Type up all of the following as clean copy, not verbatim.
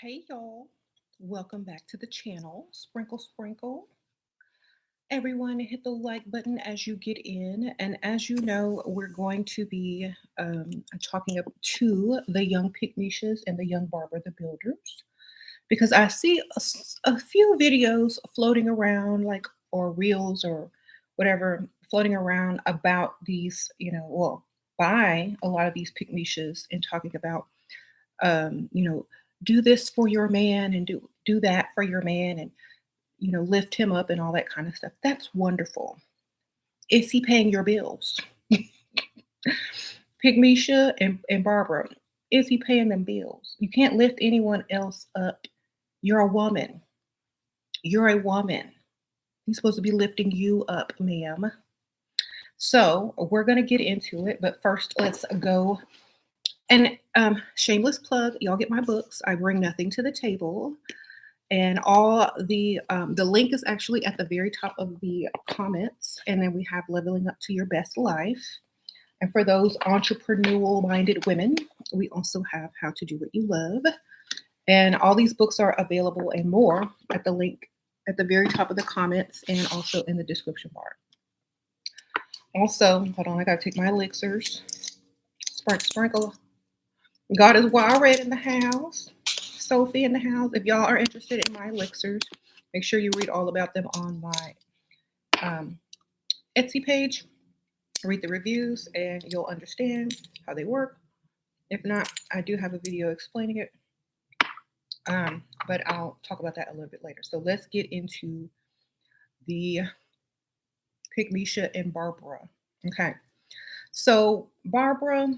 Hey y'all, welcome back to the channel. Sprinkle, sprinkle. Everyone, hit the like button as you get in. And as you know, we're going to be talking up to the young Pickmieshas and the young Barbara the Builders because I see a few videos floating around, like, or reels or whatever, floating around about these, by a lot of these Pickmieshas and talking about um, you know, do this for your man and do that for your man and lift him up and all that kind of stuff. That's wonderful. Is he paying your bills? Pygmeisha and Barbara, is he paying them bills? You can't lift anyone else up. You're a woman. You're a woman. He's supposed to be lifting you up, ma'am. So we're gonna get into it, but first let's go. And shameless plug, y'all get my books. I bring nothing to the table. And all the link is actually at the very top of the comments. And then we have Leveling Up to Your Best Life. And for those entrepreneurial minded women, we also have How to Do What You Love. And all these books are available and more at the link at the very top of the comments and also in the description bar. Also, hold on, I gotta take my elixirs. Sprinkle, sprinkle. God is wild red in the house. Sophie in the house. If y'all are interested in my elixirs, make sure you read all about them on my Etsy page. Read the reviews and you'll understand how they work. If not, I do have a video explaining it. But I'll talk about that a little bit later. So let's get into the Pickmiesha and Barbara. Okay. So Barbara,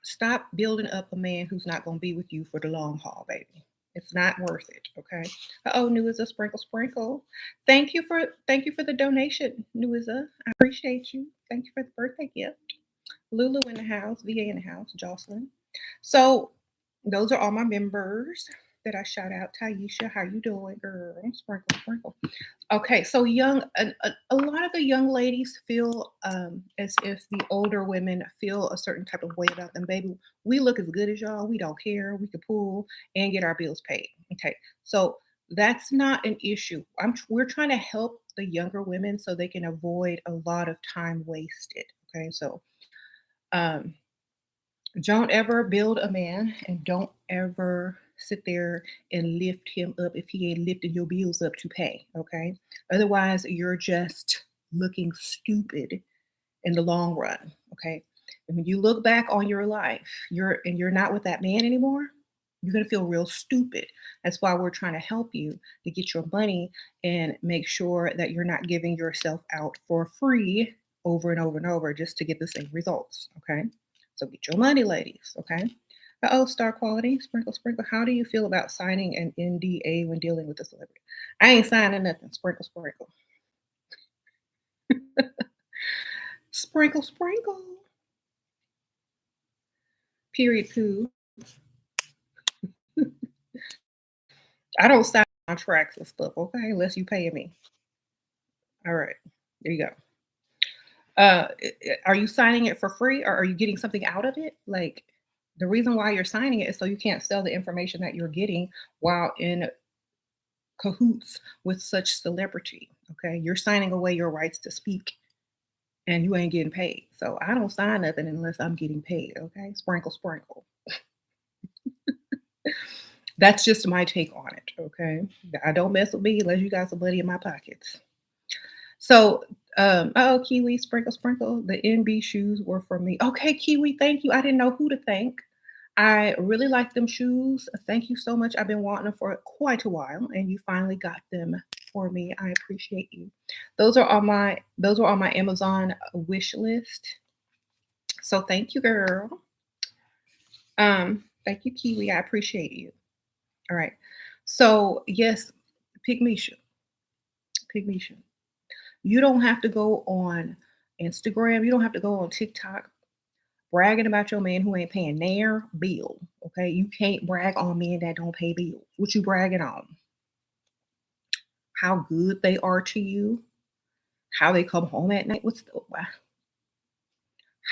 stop building up a man who's not going to be with you for the long haul, baby. It's not worth it. Okay. Oh, Nuiza, sprinkle, sprinkle. Thank you for the donation, Nuiza. I appreciate you. Thank you for the birthday gift. Lulu in the house, VA in the house, Jocelyn. So those are all my members that I shout out. Taisha, how you doing, girl? Sprinkle, sprinkle. Okay, so a lot of the young ladies feel as if the older women feel a certain type of way about them. Baby, we look as good as y'all. We don't care. We can pull and get our bills paid. Okay, so that's not an issue. We're trying to help the younger women so they can avoid a lot of time wasted. Okay, so um, don't ever build a man and don't ever sit there and lift him up if he ain't lifting your bills up to pay. Okay. Otherwise, you're just looking stupid in the long run. Okay. And when you look back on your life, you're not with that man anymore, you're gonna feel real stupid. That's why we're trying to help you to get your money and make sure that you're not giving yourself out for free over and over and over just to get the same results. Okay. So get your money, ladies. Okay. Oh, star quality, sprinkle, sprinkle. How do you feel about signing an NDA when dealing with a celebrity? I ain't signing nothing. Sprinkle, sprinkle. Sprinkle, sprinkle. Period, poo. I don't sign contracts and stuff, okay, unless you pay me. All right, there you go. Are you signing it for free or are you getting something out of it? Like, the reason why you're signing it is so you can't sell the information that you're getting while in cahoots with such celebrity. Okay, you're signing away your rights to speak and you ain't getting paid. So I don't sign nothing unless I'm getting paid. Okay, sprinkle, sprinkle. That's just my take on it. Okay, I don't mess with me unless you got some money in my pockets. So, oh, Kiwi, sprinkle, sprinkle. The NB shoes were for me. Okay, Kiwi, thank you. I didn't know who to thank. I really like them shoes. Thank you so much. I've been wanting them for quite a while, and you finally got them for me. I appreciate you. Those are on my Amazon wish list. So thank you, girl. Thank you, Kiwi. I appreciate you. All right. So yes, Pygmeisha, Pygmeisha. You don't have to go on Instagram. You don't have to go on TikTok bragging about your man who ain't paying their bill. Okay. You can't brag on men that don't pay bills. What you bragging on? How good they are to you, how they come home at night.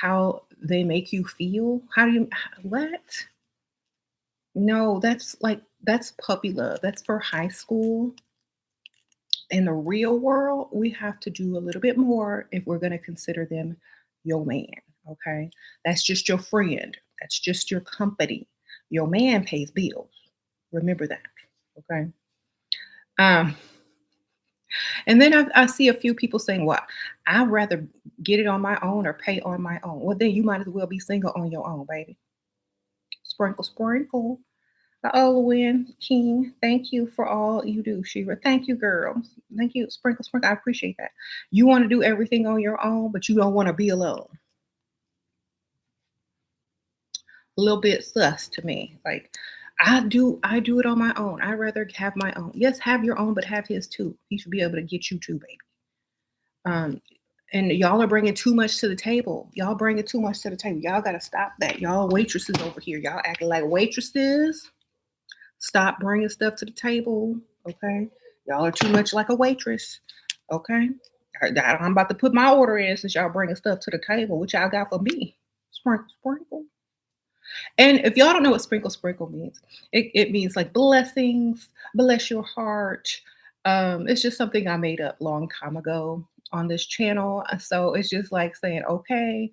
How they make you feel? How do you, what? No, that's puppy love. That's for high school. In the real world, we have to do a little bit more if we're going to consider them your man. Okay. That's just your friend. That's just your company. Your man pays bills. Remember that. Okay. Um, and then I see a few people saying, well, I'd rather get it on my own or pay on my own. Well, then you might as well be single on your own, baby. Sprinkle, sprinkle. Win King, thank you for all you do, Shira. Thank you, girl. Thank you, Sprinkle Sprinkle. I appreciate that. You want to do everything on your own, but you don't want to be alone. A little bit sus to me. Like I do it on my own. I'd rather have my own. Yes, have your own, but have his too. He should be able to get you too, baby. Um, and y'all are bringing too much to the table. Y'all bringing too much to the table. Y'all got to stop that. Y'all waitresses over here. Y'all acting like waitresses. Stop bringing stuff to the table, okay? Y'all are too much like a waitress, okay? I'm about to put my order in since y'all bringing stuff to the table. What y'all got for me? Sprinkle, sprinkle. And if y'all don't know what sprinkle, sprinkle means, it means like blessings, bless your heart. It's just something I made up long time ago on this channel. So it's just like saying, okay,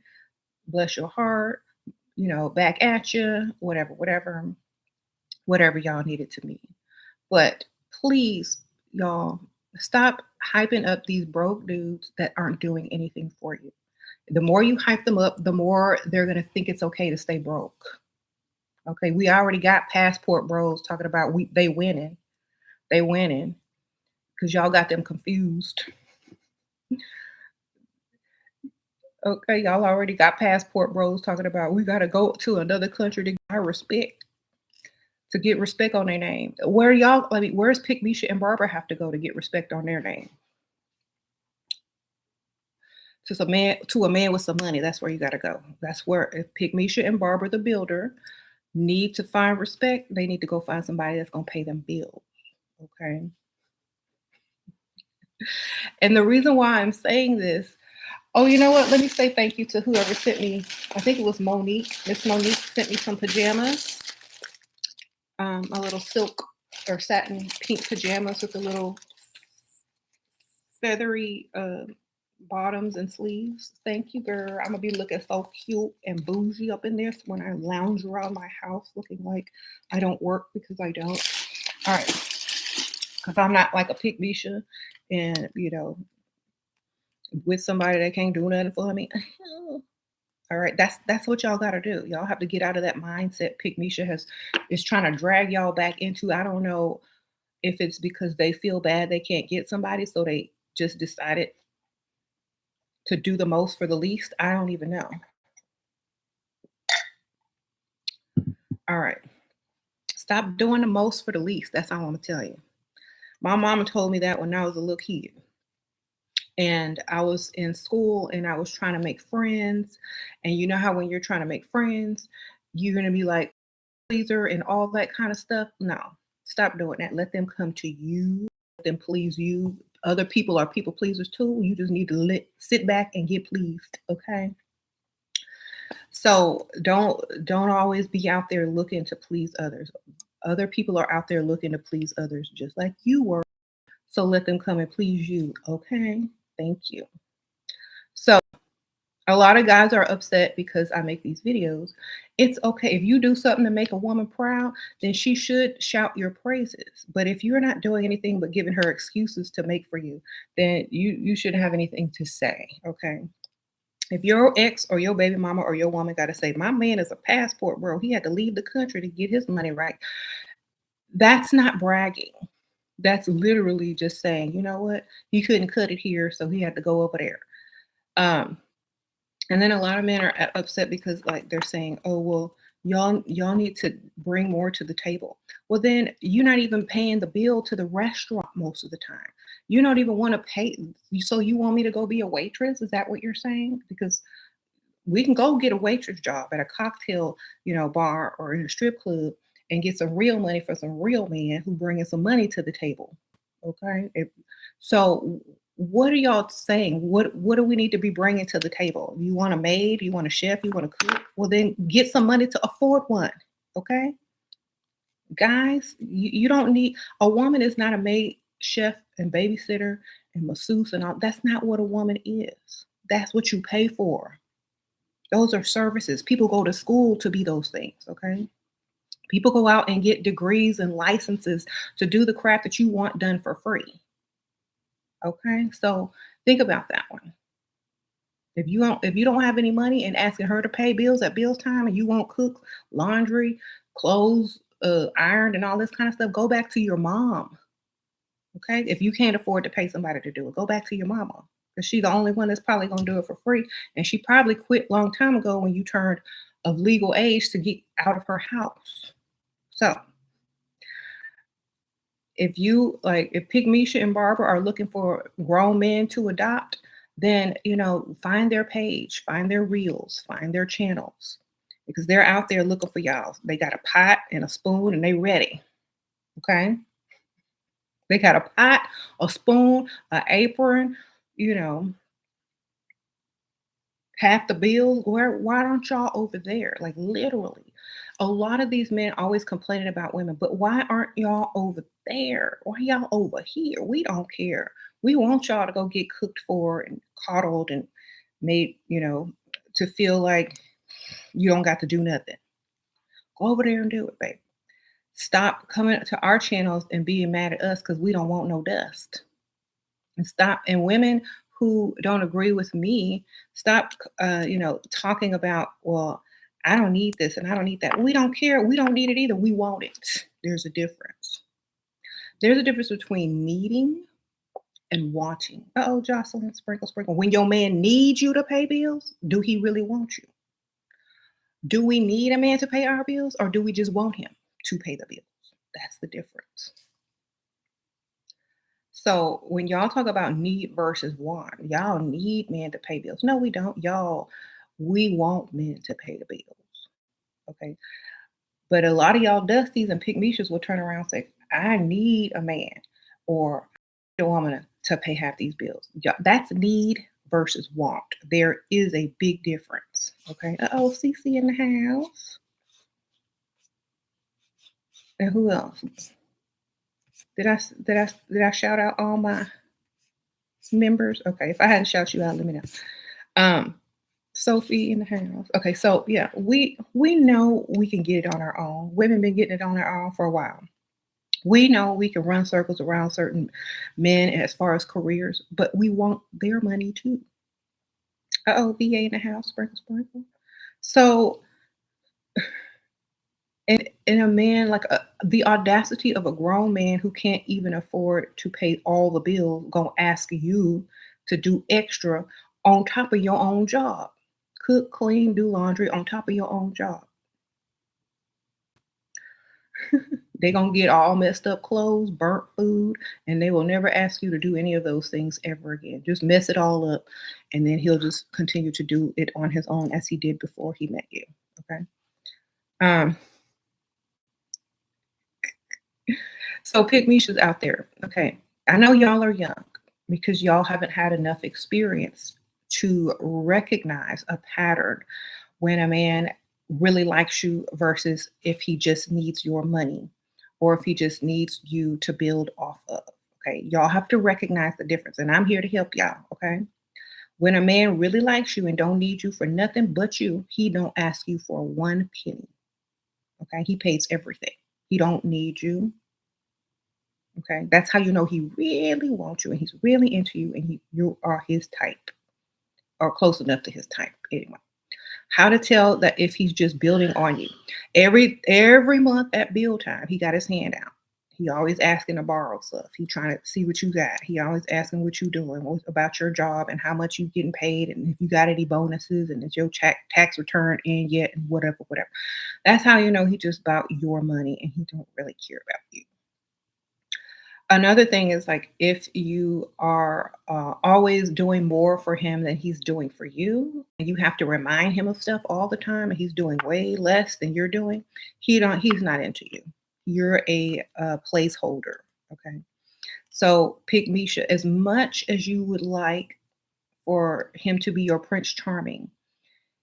bless your heart, back at you, whatever y'all need it to mean. But please, y'all, stop hyping up these broke dudes that aren't doing anything for you. The more you hype them up, the more they're going to think it's okay to stay broke. Okay, we already got passport bros talking about they winning. They winning because y'all got them confused. Okay, y'all already got passport bros talking about we got to go to another country to get respect. To get respect on their name. Where's Pickmiesha and Barbara have to go to get respect on their name? To a man with some money, that's where you gotta go. That's where if Pickmiesha and Barbara the builder need to find respect, they need to go find somebody that's gonna pay them bills. Okay. And the reason why I'm saying this, oh, you know what? Let me say thank you to whoever sent me, I think it was Monique. Miss Monique sent me some pajamas. A little silk or satin pink pajamas with a little feathery bottoms and sleeves. Thank you, girl. I'm gonna be looking so cute and bougie up in there when I lounge around my house looking like I don't work because I don't. All right. Because I'm not like a Pickmiesha and with somebody that can't do nothing for me. All right, that's what y'all gotta do. Y'all have to get out of that mindset Pickmiesha is trying to drag y'all back into. I don't know if it's because they feel bad they can't get somebody, so they just decided to do the most for the least. I don't even know. All right. Stop doing the most for the least. That's all I'm gonna tell you. My mama told me that when I was a little kid. And I was in school and I was trying to make friends. And you know how when you're trying to make friends, you're gonna be like pleaser and all that kind of stuff. No, stop doing that. Let them come to you, let them please you. Other people are people pleasers too. You just need to sit back and get pleased. Okay. So don't always be out there looking to please others. Other people are out there looking to please others just like you were. So let them come and please you. Okay. Thank you. So a lot of guys are upset because I make these videos. It's okay. If you do something to make a woman proud, then she should shout your praises. But if you're not doing anything but giving her excuses to make for you, then you shouldn't have anything to say. Okay. If your ex or your baby mama or your woman got to say, my man is a passport bro, he had to leave the country to get his money right. That's not bragging. That's literally just saying, you know what? He couldn't cut it here, so he had to go over there. Um, and then a lot of men are upset because like they're saying, oh, well, y'all need to bring more to the table. Well, then you're not even paying the bill to the restaurant most of the time. You don't even want to pay. So you want me to go be a waitress? Is that what you're saying? Because we can go get a waitress job at a cocktail, bar or in a strip club and get some real money for some real men who bringing some money to the table. Okay. So what are y'all saying? What do we need to be bringing to the table? You want a maid? You want a chef? You want to cook? Well, then get some money to afford one. Okay. Guys, you don't need a woman is not a maid, chef, and babysitter and masseuse and all. That's not what a woman is. That's what you pay for. Those are services. People go to school to be those things, okay? People go out and get degrees and licenses to do the crap that you want done for free. Okay? So think about that one. If you don't have any money and asking her to pay bills at bills time and you won't cook, laundry, clothes, ironed and all this kind of stuff, go back to your mom. Okay? If you can't afford to pay somebody to do it, go back to your mama. Because she's the only one that's probably gonna do it for free. And she probably quit long time ago when you turned of legal age to get out of her house. So if Pygmisha and Barbara are looking for grown men to adopt, then find their page, find their reels, find their channels. Because they're out there looking for y'all. They got a pot and a spoon and they ready. Okay. They got a pot, a spoon, an apron, you know, half the bills. Why aren't y'all over there? Like literally. A lot of these men always complaining about women, but why aren't y'all over there? Why y'all over here? We don't care. We want y'all to go get cooked for and coddled and made, to feel like you don't got to do nothing. Go over there and do it, babe. Stop coming to our channels and being mad at us because we don't want no dust. And women who don't agree with me, stop talking about, well, I don't need this and I don't need that. We don't care. We don't need it either. We want it. There's a difference between needing and wanting. Uh-oh, Jocelyn, sprinkle, sprinkle. When your man needs you to pay bills, do he really want you? Do we need a man to pay our bills, or do we just want him to pay the bills? That's the difference. So when y'all talk about need versus want, y'all need men to pay bills. No, we don't. Y'all, we want men to pay the bills. Okay. But a lot of y'all dusties and Pickmieshas will turn around and say, I need a man or I need a woman to pay half these bills. That's need versus want. There is a big difference. Okay. Uh-oh, CC in the house. And who else? Did I shout out all my members? Okay. If I hadn't shout you out, let me know. Um, Sophie in the house. Okay, so yeah, we know we can get it on our own. Women been getting it on our own for a while. We know we can run circles around certain men as far as careers, but we want their money too. Uh-oh, VA in the house, sprinkle, sprinkle. So, and a man like the audacity of a grown man who can't even afford to pay all the bills gonna ask you to do extra on top of your own job. Cook, clean, do laundry on top of your own job. They gonna get all messed up clothes, burnt food, and they will never ask you to do any of those things ever again. Just mess it all up, and then he'll just continue to do it on his own as he did before he met you. Okay. Um, so Pygmieshas out there. Okay. I know y'all are young because y'all haven't had enough experience to recognize a pattern when a man really likes you versus if he just needs your money or if he just needs you to build off of. Okay. Y'all have to recognize the difference. And I'm here to help y'all. Okay. When a man really likes you and don't need you for nothing but you, he don't ask you for one penny. Okay. He pays everything. He don't need you. Okay. That's how you know he really wants you and he's really into you and you are his type or close enough to his type anyway. How to tell that if he's just building on you. Every month at bill time, he got his hand out. He always asking to borrow stuff. He trying to see what you got. He always asking what you doing, about your job and how much you getting paid and if you got any bonuses and is your tax return in yet and whatever, whatever. That's how you know he just about your money and he don't really care about you. Another thing is like if you are always doing more for him than he's doing for you, and you have to remind him of stuff all the time, and he's doing way less than you're doing, he's not into you. You're a placeholder. Okay. So pick Misha as much as you would like for him to be your Prince Charming.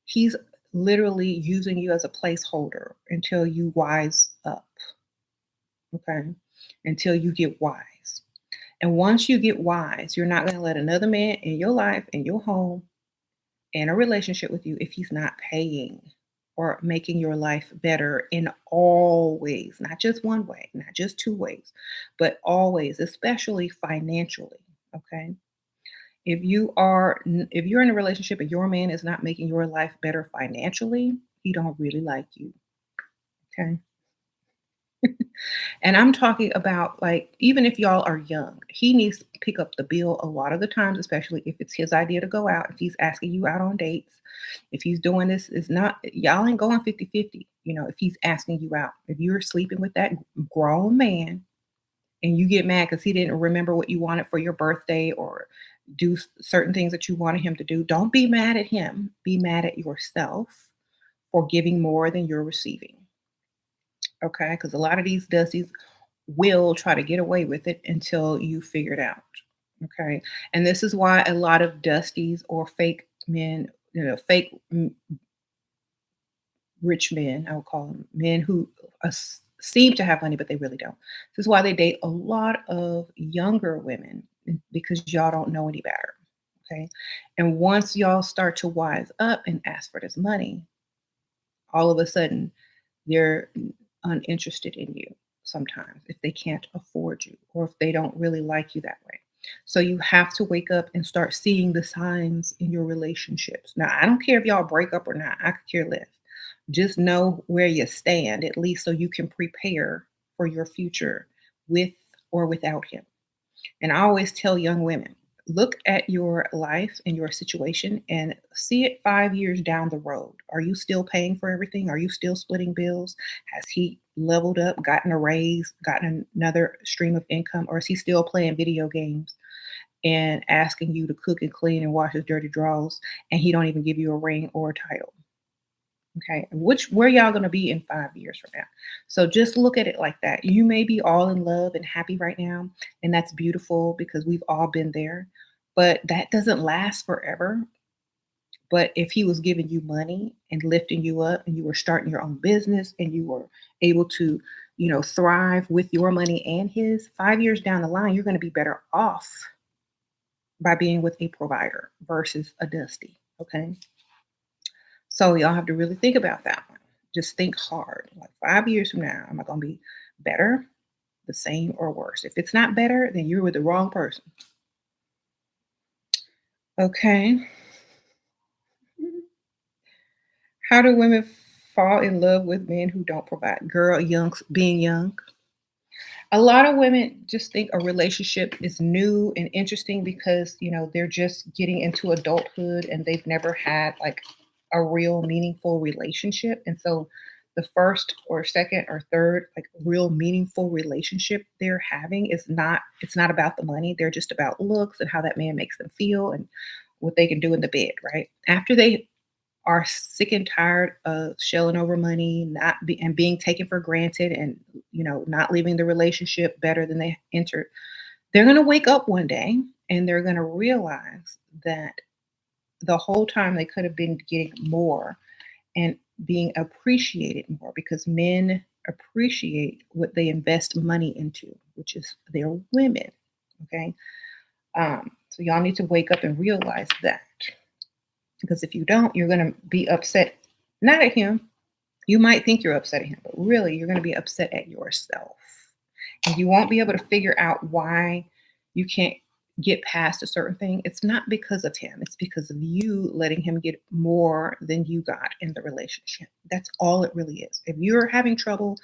He's literally using you as a placeholder until you wise up. Okay. Until you get wise. And once you get wise, you're not going to let another man in your life, in your home, in a relationship with you if he's not paying or making your life better in all ways, not just one way, not just two ways, but always, especially financially. Okay. If you're in a relationship and your man is not making your life better financially, he don't really like you. Okay. And I'm talking about, like, even if y'all are young, he needs to pick up the bill a lot of the times, especially if it's his idea to go out, if he's asking you out on dates, if he's doing this, is not, y'all ain't going 50-50. If he's asking you out, if you're sleeping with that grown man and you get mad because he didn't remember what you wanted for your birthday or do certain things that you wanted him to do, don't be mad at him. Be mad at yourself for giving more than you're receiving. Okay, because a lot of these dusties will try to get away with it until you figure it out. Okay, and this is why a lot of dusties or fake men, fake rich men, I would call them men who seem to have money, but they really don't. This is why they date a lot of younger women because y'all don't know any better. Okay, and once y'all start to wise up and ask for this money, all of a sudden they're uninterested in you sometimes if they can't afford you or if they don't really like you that way. So you have to wake up and start seeing the signs in your relationships. Now, I don't care if y'all break up or not, I could care less. Just know where you stand, at least so you can prepare for your future with or without him. And I always tell young women, look at your life and your situation and see it 5 years down the road. Are you still paying for everything? Are you still splitting bills? Has he leveled up, gotten a raise, gotten another stream of income, or is he still playing video games and asking you to cook and clean and wash his dirty drawers and he don't even give you a ring or a title? Okay. Where y'all gonna be in 5 years from now? So just look at it like that. You may be all in love and happy right now, and that's beautiful because we've all been there. But that doesn't last forever. But if he was giving you money and lifting you up and you were starting your own business and you were able to, thrive with your money and his, 5 years down the line, you're gonna be better off by being with a provider versus a dusty. Okay. So y'all have to really think about that one. Just think hard. Like 5 years from now, am I going to be better, the same, or worse? If it's not better, then you're with the wrong person. Okay. How do women fall in love with men who don't provide? Girl, being young. A lot of women just think a relationship is new and interesting because, they're just getting into adulthood and they've never had like a real meaningful relationship. And so the first or second or third like real meaningful relationship they're having it's not about the money. They're just about looks and how that man makes them feel and what they can do in the bed, right? After they are sick and tired of shelling over money, and being taken for granted, and not leaving the relationship better than they entered, they're going to wake up one day and they're going to realize that the whole time they could have been getting more and being appreciated more because men appreciate what they invest money into, which is their women. Okay. So y'all need to wake up and realize that. Because if you don't, you're going to be upset, not at him. You might think you're upset at him, but really you're going to be upset at yourself. And you won't be able to figure out why you can't get past a certain thing. It's not because of him, it's because of you letting him get more than you got in the relationship. That's all it really is. If you're having trouble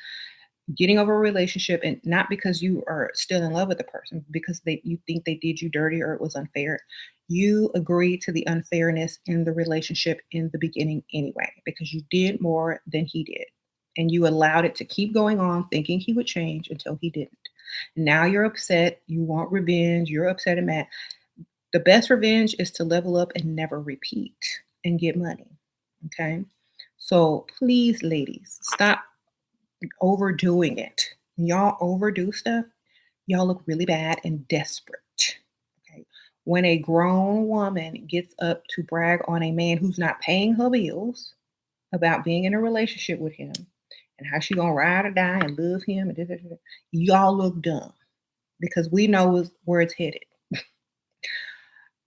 getting over a relationship, and not because you are still in love with the person, because you think they did you dirty or it was unfair, you agreed to the unfairness in the relationship in the beginning anyway because you did more than he did, and you allowed it to keep going on thinking he would change until he didn't. Now you're upset, you want revenge, you're upset and mad. The best revenge is to level up and never repeat and get money. Okay, so please, ladies, stop overdoing it. When y'all overdo stuff, y'all look really bad and desperate. Okay. When a grown woman gets up to brag on a man who's not paying her bills about being in a relationship with him and how she gonna ride or die and love him and da. Y'all look dumb because we know where it's headed.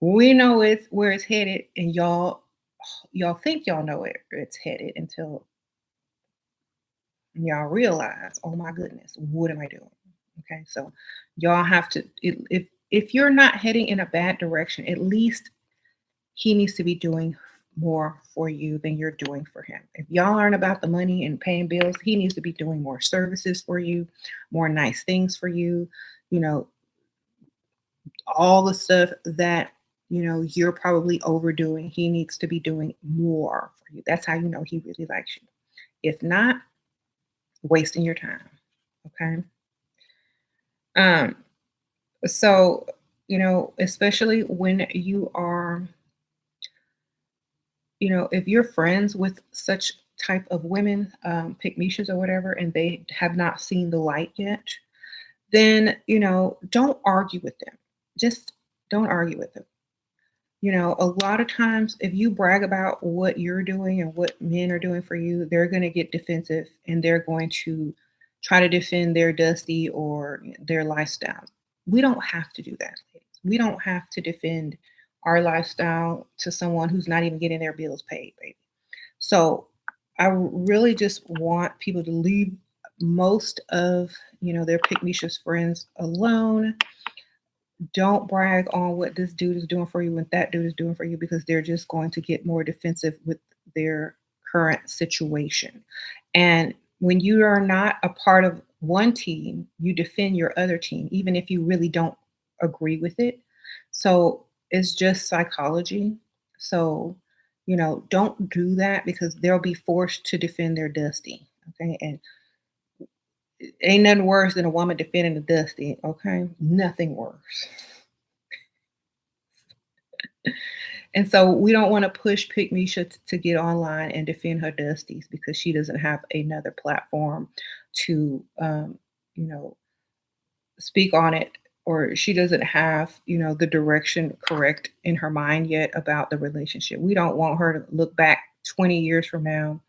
We know it's where it's headed, and y'all think y'all know where it's headed until y'all realize, oh my goodness, what am I doing? Okay, so y'all have to if you're not heading in a bad direction, at least he needs to be doing more for you than you're doing for him. If y'all aren't about the money and paying bills, he needs to be doing more services for you, more nice things for you, you know, all the stuff that you're probably overdoing. He needs to be doing more for you. That's how you know he really likes you. If not, wasting your time. Okay. Um, so, especially when you are, if you're friends with such type of women, Pickmieshas or whatever, and they have not seen the light yet, then, don't argue with them. Just don't argue with them. A lot of times, if you brag about what you're doing and what men are doing for you, they're going to get defensive and they're going to try to defend their dusty or their lifestyle. We don't have to do that, ladies. We don't have to defend our lifestyle to someone who's not even getting their bills paid, baby. So I really just want people to leave most of their pick friends alone. Don't brag on what this dude is doing for you and that dude is doing for you, because they're just going to get more defensive with their current situation. And when you are not a part of one team, you defend your other team, even if you really don't agree with it. So it's just psychology. So, don't do that because they'll be forced to defend their dusty. Okay. And ain't nothing worse than a woman defending the dusty. Okay. Nothing worse. And so we don't want to push Pickmisha to get online and defend her dusties because she doesn't have another platform to, you know, speak on it, or she doesn't have, the direction correct in her mind yet about the relationship. We don't want her to look back 20 years from now,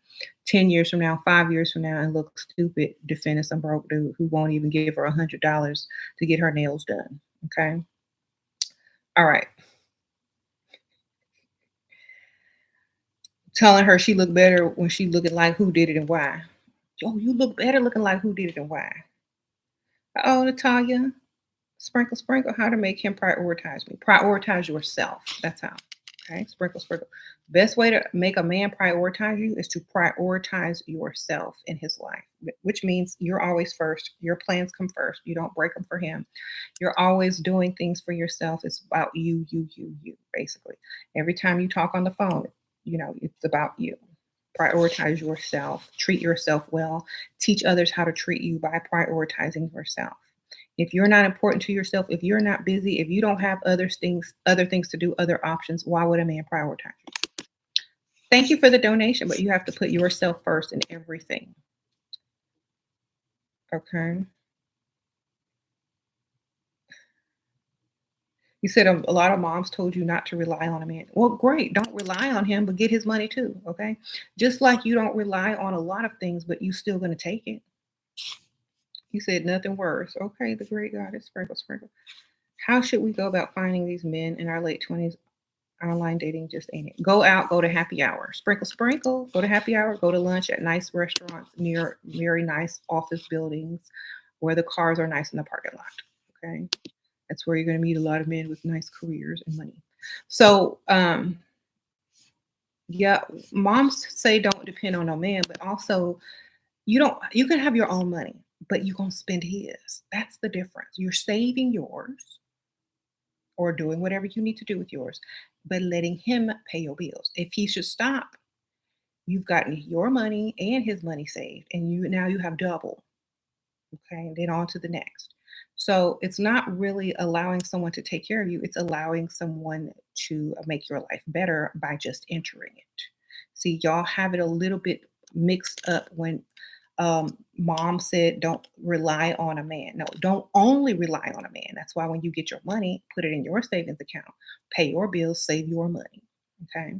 10 years from now, 5 years from now, and look stupid defending some broke dude who won't even give her $100 to get her nails done. Okay. All right. Telling her she looked better when she looking like who did it and why. Oh, you look better looking like who did it and why. Oh, Natalia, sprinkle, sprinkle, how to make him prioritize me. Prioritize yourself. That's how. Okay, sprinkle, sprinkle. Best way to make a man prioritize you is to prioritize yourself in his life, which means you're always first. Your plans come first. You don't break them for him. You're always doing things for yourself. It's about you, basically. Every time you talk on the phone, it's about you. Prioritize yourself. Treat yourself well. Teach others how to treat you by prioritizing yourself. If you're not important to yourself, if you're not busy, if you don't have other things to do, other options, why would a man prioritize you? Thank you for the donation, but you have to put yourself first in everything. Okay. You said a lot of moms told you not to rely on a man. Well, great. Don't rely on him, but get his money too. Okay. Just like you don't rely on a lot of things, but you still going to take it. You said nothing worse. Okay. The great God is sprinkle, sprinkle. How should we go about finding these men in our late 20s? Online dating just ain't it. Go out, go to happy hour. Sprinkle, sprinkle. Go to happy hour. Go to lunch at nice restaurants near very nice office buildings where the cars are nice in the parking lot. Okay. That's where you're going to meet a lot of men with nice careers and money. So, yeah, moms say don't depend on no man, but also you can have your own money, but you're going to spend his. That's the difference. You're saving yours or doing whatever you need to do with yours, but letting him pay your bills. If he should stop, you've gotten your money and his money saved, and you have double. Okay, and then on to the next. So it's not really allowing someone to take care of you, it's allowing someone to make your life better by just entering it. See, y'all have it a little bit mixed up when mom said don't rely on a man. No, don't only rely on a man. That's why when you get your money, put it in your savings account, pay your bills, save your money. Okay.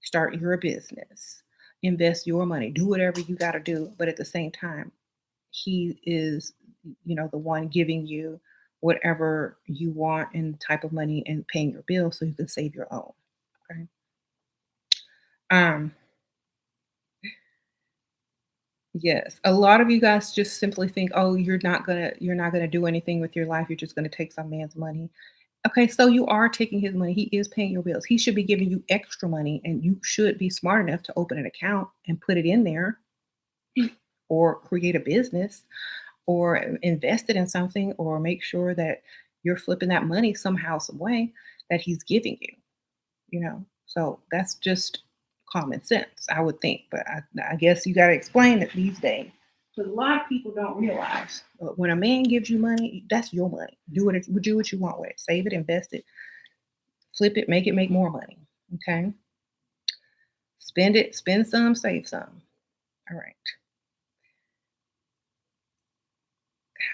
Start your business. invest your money, do whatever you got to do. But at the same time, he is, the one giving you whatever you want and type of money and paying your bills so you can save your own. Okay. Um, yes. A lot of you guys just simply think, oh, you're not gonna do anything with your life. You're just gonna take some man's money. Okay, so you are taking his money. He is paying your bills. He should be giving you extra money, and you should be smart enough to open an account and put it in there or create a business or invest it in something or make sure that you're flipping that money somehow, some way that he's giving you. So that's just common sense, I would think. But I guess you got to explain it these days. Because a lot of people don't realize when a man gives you money, that's your money. Do what you want with it. Save it, invest it, flip it, make more money. Okay. Spend it, spend some, save some. All right.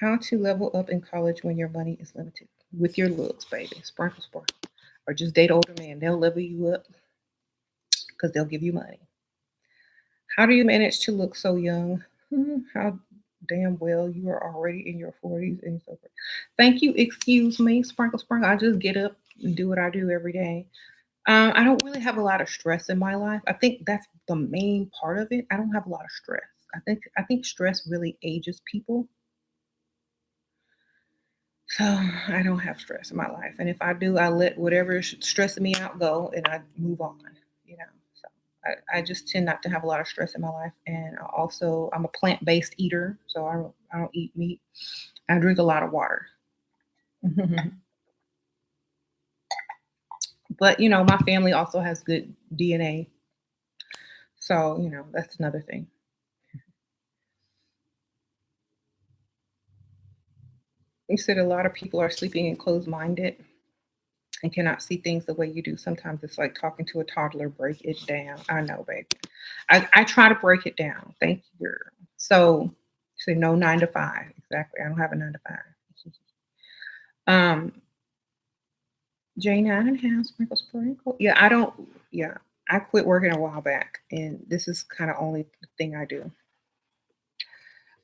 How to level up in college when your money is limited. With your looks, baby. Sprinkle, sparkle. Or just date older men. They'll level you up because they'll give you money. How do you manage to look so young? How damn well you are already in your 40s and so forth. Thank you. Excuse me. Sprinkle, sprinkle. I just get up and do what I do every day. I don't really have a lot of stress in my life. I think that's the main part of it. I don't have a lot of stress. I think stress really ages people. So I don't have stress in my life, and if I do, I let whatever is stressing me out go, and I move on. You know, so I just tend not to have a lot of stress in my life, and I'm a plant based eater, so I don't eat meat. I drink a lot of water, but my family also has good DNA, so that's another thing. You said a lot of people are sleeping and closed minded and cannot see things the way you do. Sometimes it's like talking to a toddler. Break it down. I know, baby. I try to break it down. Thank you, girl. So, say no 9 to 5. Exactly. I don't have a 9 to 5. Um, J9 and a half sprinkle sprinkle. Yeah, I don't. Yeah, I quit working a while back, and this is kind of only thing I do.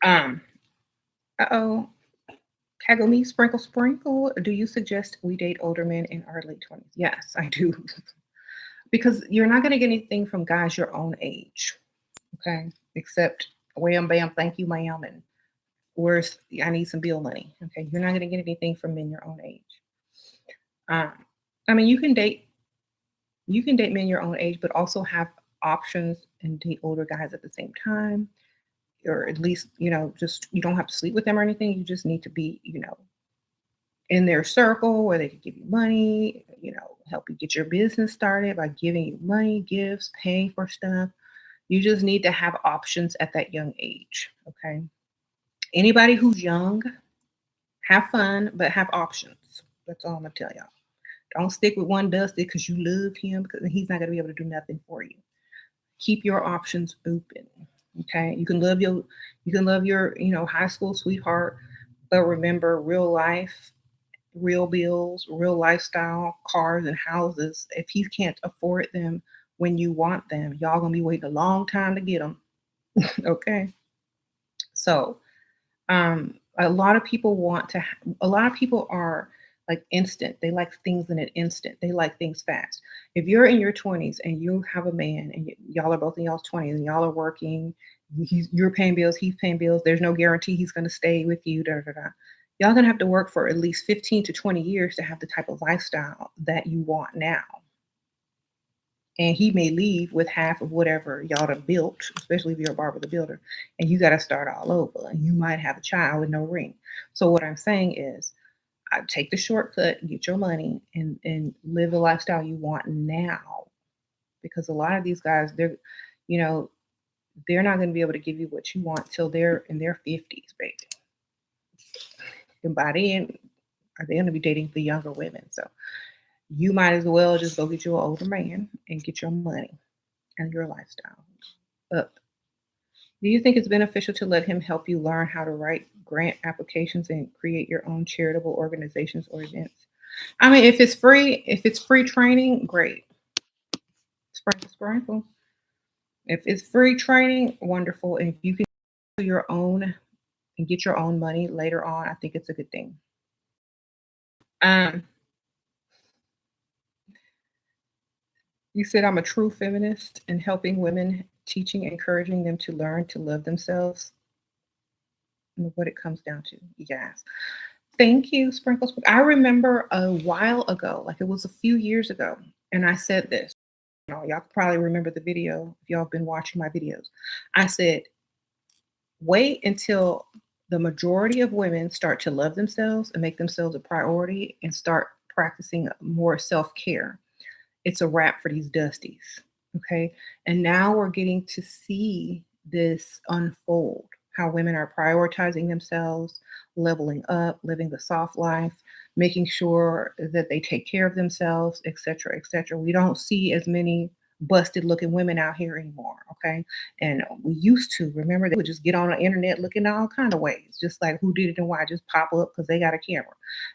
Um. Oh. Kagome sprinkle sprinkle. Do you suggest we date older men in our late 20s? Yes, I do. Because you're not going to get anything from guys your own age, okay? Except wham bam, thank you, ma'am, and where's I need some bill money. Okay, you're not going to get anything from men your own age. Um, I mean, you can date men your own age, but also have options and date older guys at the same time, or at least just you don't have to sleep with them or anything. You just need to be in their circle where they can give you money, help you get your business started by giving you money, gifts, paying for stuff. You just need to have options at that young age. Okay. Anybody who's young, have fun, but have options. That's all I'm gonna tell y'all. Don't stick with one dusty because you love him because he's not gonna be able to do nothing for you. Keep your options open. Okay. You can love your high school sweetheart, but remember real life, real bills, real lifestyle, cars and houses. If he can't afford them when you want them, y'all gonna be waiting a long time to get them. Okay. So a lot of people are like instant. They like things in an instant. They like things fast. If you're in your 20s and you have a man and y'all are both in y'all's 20s and y'all are working, you're paying bills, he's paying bills, there's no guarantee he's going to stay with you, da, da, da. Y'all going to have to work for at least 15 to 20 years to have the type of lifestyle that you want now. And he may leave with half of whatever y'all have built, especially if you're a barber the builder, and you got to start all over. And you might have a child with no ring. So what I'm saying is, I take the shortcut, get your money, and live the lifestyle you want now. Because a lot of these guys, you know, they're not going to be able to give you what you want till they're in their 50s, baby. And by then, are they going to be dating the younger women? So you might as well just go get you an older man and get your money and your lifestyle up. Do you think it's beneficial to let him help you learn how to write grant applications and create your own charitable organizations or events? I mean, if it's free training, great. Sprinkle, sprinkle. If it's free training, wonderful. And if you can do your own and get your own money later on, I think it's a good thing. Um, you said I'm a true feminist and helping women, teaching, encouraging them to learn to love themselves and what it comes down to. Yes. Thank you, Sprinkles. I remember a while ago, like it was a few years ago, and I said this. Y'all probably remember the video if y'all have been watching my videos. I said, wait until the majority of women start to love themselves and make themselves a priority and start practicing more self care. It's a wrap for these dusties. Okay. And now we're getting to see this unfold, how women are prioritizing themselves, leveling up, living the soft life, making sure that they take care of themselves, et cetera, et cetera. We don't see as many busted looking women out here anymore. Okay. And we used to remember they would just get on the internet looking all kind of ways, just like who did it and why, just pop up because they got a camera.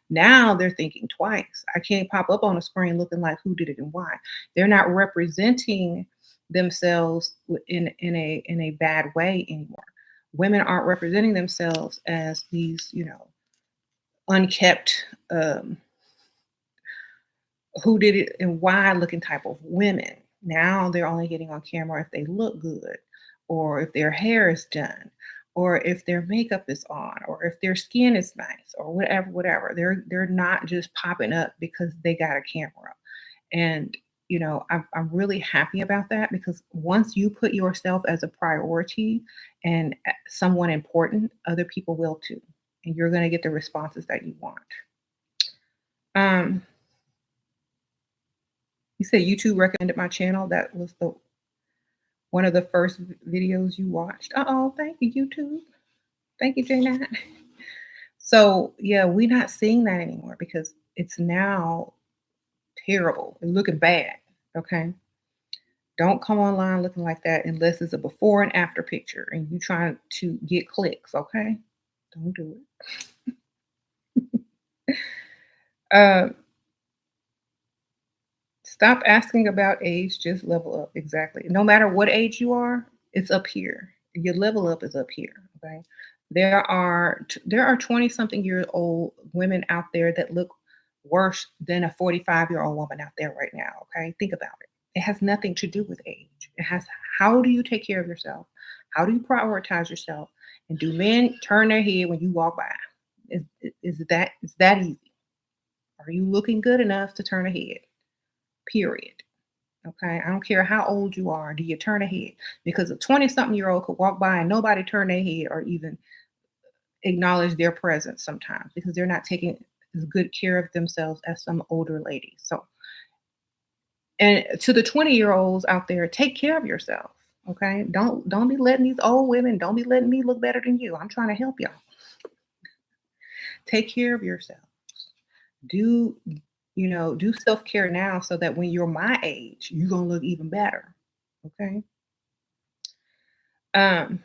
Now they're thinking twice. I can't pop up on a screen looking like who did it and why. They're not representing themselves in a bad way anymore. Women aren't representing themselves as these, unkept, who did it and why looking type of women. Now they're only getting on camera if they look good, or if their hair is done, or if their makeup is on, or if their skin is nice, or whatever, whatever. They're not just popping up because they got a camera. And I'm really happy about that because once you put yourself as a priority and someone important, other people will too, and you're going to get the responses that you want. Um, you said YouTube recommended my channel. That was the one of the first videos you watched. Oh, thank you, YouTube. Thank you, J9. So yeah, we're not seeing that anymore because it's now terrible and looking bad. Okay. Don't come online looking like that unless it's a before and after picture and you trying to get clicks, okay? Don't do it. Uh, Stop asking about age, just level up. Exactly. No matter what age you are, it's up here. Your level up is up here. Okay. There are 20 something year old women out there that look worse than a 45-year-old woman out there right now. Okay. Think about it. It has nothing to do with age. It has how do you take care of yourself? How do you prioritize yourself? And do men turn their head when you walk by? Is that easy? Are you looking good enough to turn a head? Period. Okay. I don't care how old you are. Do you turn a head? Because a 20 something year old could walk by and nobody turn their head or even acknowledge their presence sometimes because they're not taking as good care of themselves as some older ladies. So, and to the 20-year-olds out there, take care of yourself. Okay. Don't be letting these old women, don't be letting me look better than you. I'm trying to help y'all. Take care of yourself. Do do self-care now so that when you're my age, you're gonna look even better. Okay. Um,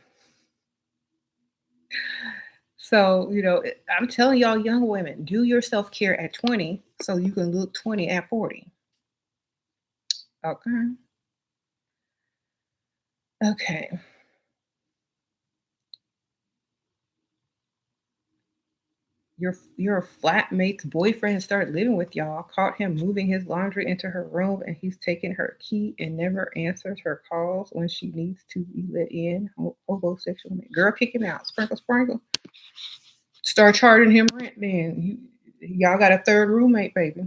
so I'm telling y'all young women, do your self-care at 20 so you can look 20 at 40. Okay. Okay. Your flatmate's boyfriend started living with y'all, caught him moving his laundry into her room, and he's taken her key and never answers her calls when she needs to be let in. Homosexual man. Girl, kick him out. Sprinkle, sprinkle. Start charging him rent then. Y'all got a third roommate, baby.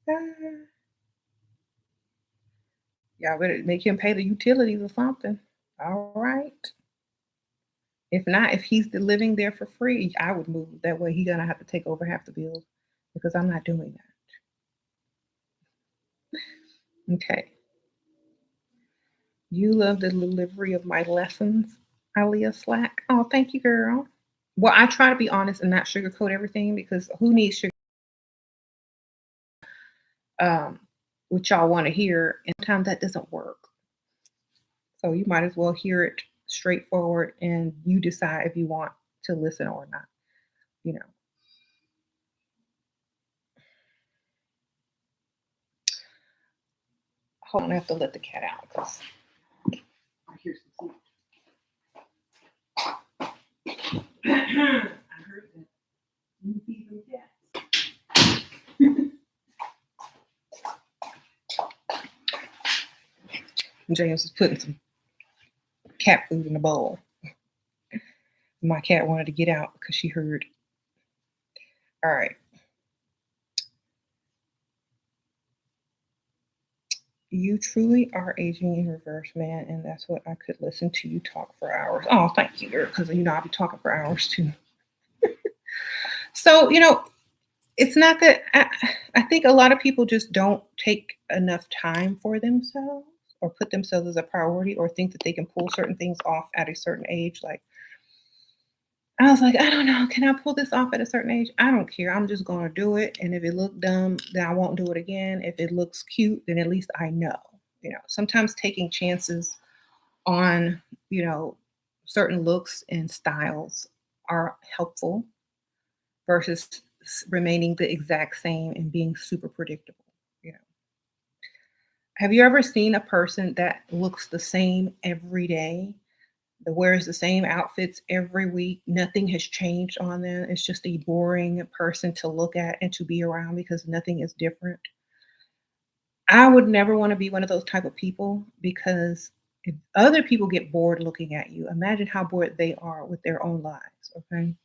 Ah, y'all better make him pay the utilities or something. All right. If not, if he's living there for free, I would move. That way he gonna have to take over half the bills because I'm not doing that. Okay. You love the delivery of my lessons, Alia Slack. Oh, thank you, girl. Well, I try to be honest and not sugarcoat everything because who needs sugar? Um, what y'all want to hear, and sometimes that doesn't work. So you might as well hear it straightforward, and you decide if you want to listen or not. You know. Hold on, I have to let the cat out because I hear some sound. I heard that. You feed them cats. James is putting some cat food in a bowl. My cat wanted to get out because she heard. All right. You truly are aging in reverse, man, and that's what I could listen to you talk for hours. Oh, thank you, girl, because I'll be talking for hours too. So, it's not that I think a lot of people just don't take enough time for themselves or put themselves as a priority or think that they can pull certain things off at a certain age. Like, I was like, I don't know, can I pull this off at a certain age? I don't care. I'm just going to do it. And if it looks dumb, then I won't do it again. If it looks cute, then at least I know. Sometimes taking chances on, certain looks and styles are helpful versus remaining the exact same and being super predictable. You know, have you ever seen a person that looks the same every day, that wears the same outfits every week? Nothing has changed on them. It's just a boring person to look at and to be around because nothing is different. I would never want to be one of those type of people because if other people get bored looking at you, imagine how bored they are with their own lives. Okay.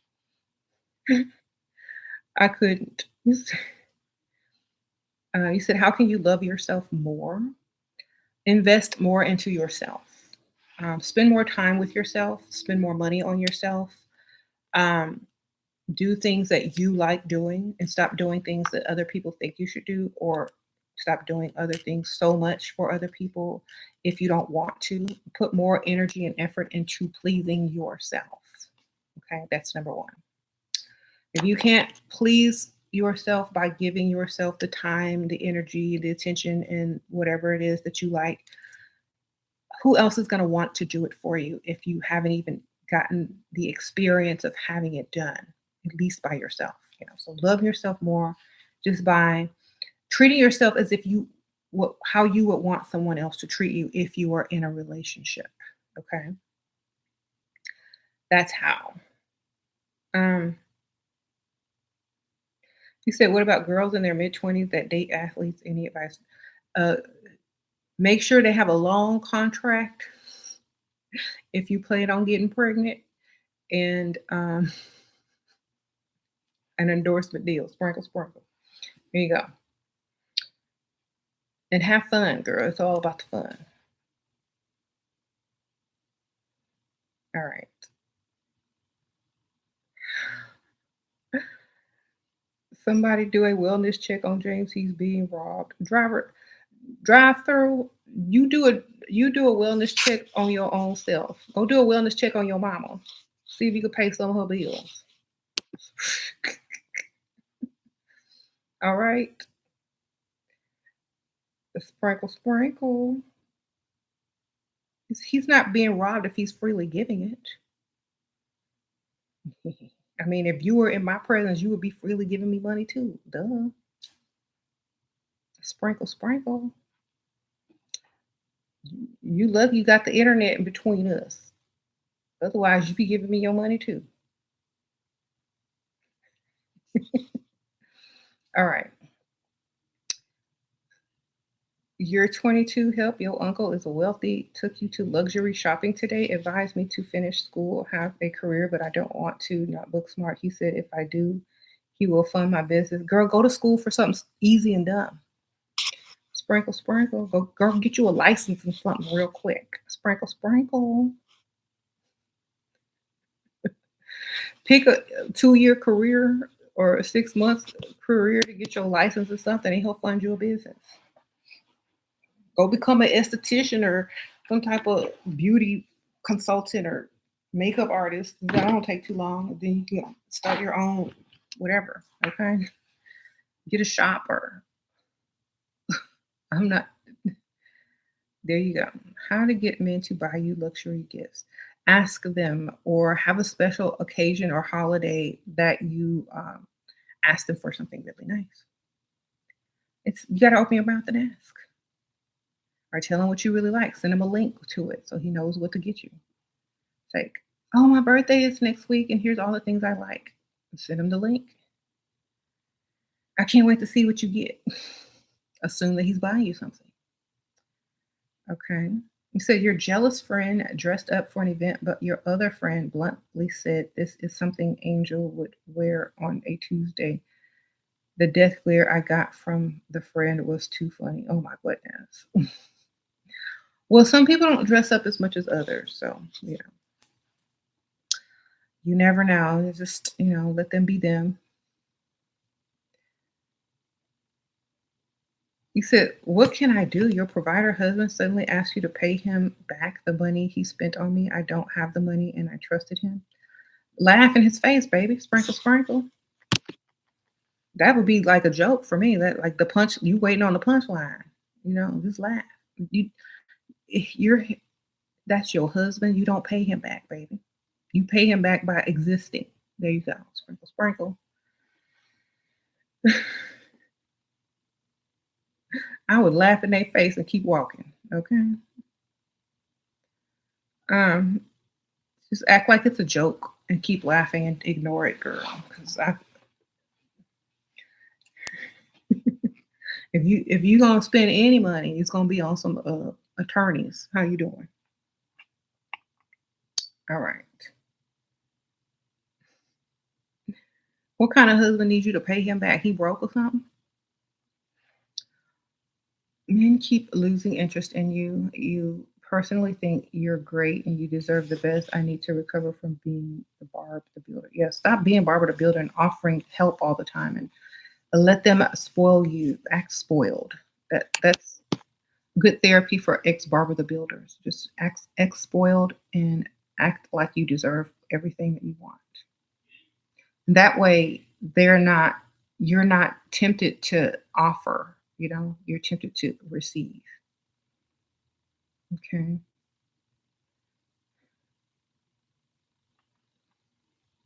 I couldn't. You said, how can you love yourself more? Invest more into yourself. Spend more time with yourself. Spend more money on yourself. Um, do things that you like doing and stop doing things that other people think you should do, or stop doing other things so much for other people if you don't want to. Put more energy and effort into pleasing yourself. Okay, that's number one. If you can't please yourself by giving yourself the time, the energy, the attention, and whatever it is that you like, who else is going to want to do it for you if you haven't even gotten the experience of having it done, at least by yourself? So love yourself more just by treating yourself as if how you would want someone else to treat you if you were in a relationship. Okay, that's how. Um, you said, what about girls in their mid-20s that date athletes? Any advice? Uh, Make sure they have a long contract if you plan on getting pregnant, and an endorsement deal. Sprinkle, sprinkle. There you go. And have fun, girl. It's all about the fun. All right. Somebody do a wellness check on James. He's being robbed. Drive through. You do a wellness check on your own self. Go do a wellness check on your mama. See if you can pay some of her bills. All right. Sprinkle, sprinkle. He's not being robbed if he's freely giving it. I mean, if you were in my presence, you would be freely giving me money too. Duh. Sprinkle, sprinkle. You lucky you got the internet in between us. Otherwise, you'd be giving me your money too. All right. You're 22. Help. Your uncle is wealthy. Took you to luxury shopping today. Advised me to finish school, have a career, but I don't want to. Not book smart. He said if I do, he will fund my business. Girl, go to school for something easy and dumb. Sprinkle, sprinkle. Go, girl, get you a license and something real quick. Sprinkle, sprinkle. Pick a 2-year career or a 6 month career to get your license or something, and he'll fund your business. Go become an esthetician or some type of beauty consultant or makeup artist. That don't take too long. Then you can start your own whatever. Okay. Get a shop or I'm not. There you go. How to get men to buy you luxury gifts. Ask them or have a special occasion or holiday that you ask them for something really nice. You got to open your mouth and ask. Or tell him what you really like. Send him a link to it so he knows what to get you. It's like, oh, my birthday is next week, and here's all the things I like. Send him the link. I can't wait to see what you get. Assume that he's buying you something. Okay. You said your jealous friend dressed up for an event, but your other friend bluntly said this is something Angel would wear on a Tuesday. The death glare I got from the friend was too funny. Oh my goodness. Well, some people don't dress up as much as others, so you never know. You just let them be them. You said, "What can I do? Your provider husband suddenly asked you to pay him back the money he spent on me. I don't have the money, and I trusted him." Laugh in his face, baby. Sprinkle, sprinkle. That would be like a joke for me. That like the punch. You waiting on the punchline. Just laugh. You, if you're that's your husband. You don't pay him back, baby. You pay him back by existing. There you go. Sprinkle, sprinkle. I would laugh in their face and keep walking. Okay. Um, just act like it's a joke and keep laughing and ignore it, girl. Because if you gonna spend any money, it's gonna be on some attorneys. How you doing? All right. What kind of husband needs you to pay him back? He broke or something? Men keep losing interest in you. You personally think you're great and you deserve the best. I need to recover from being the Barb the Builder. Yeah, stop being Barbara the Builder and offering help all the time and let them spoil you. Act spoiled. That's good therapy for ex Barbara the Builders. Just act ex spoiled and act like you deserve everything that you want. That way, you're not tempted to offer. You're tempted to receive. Okay.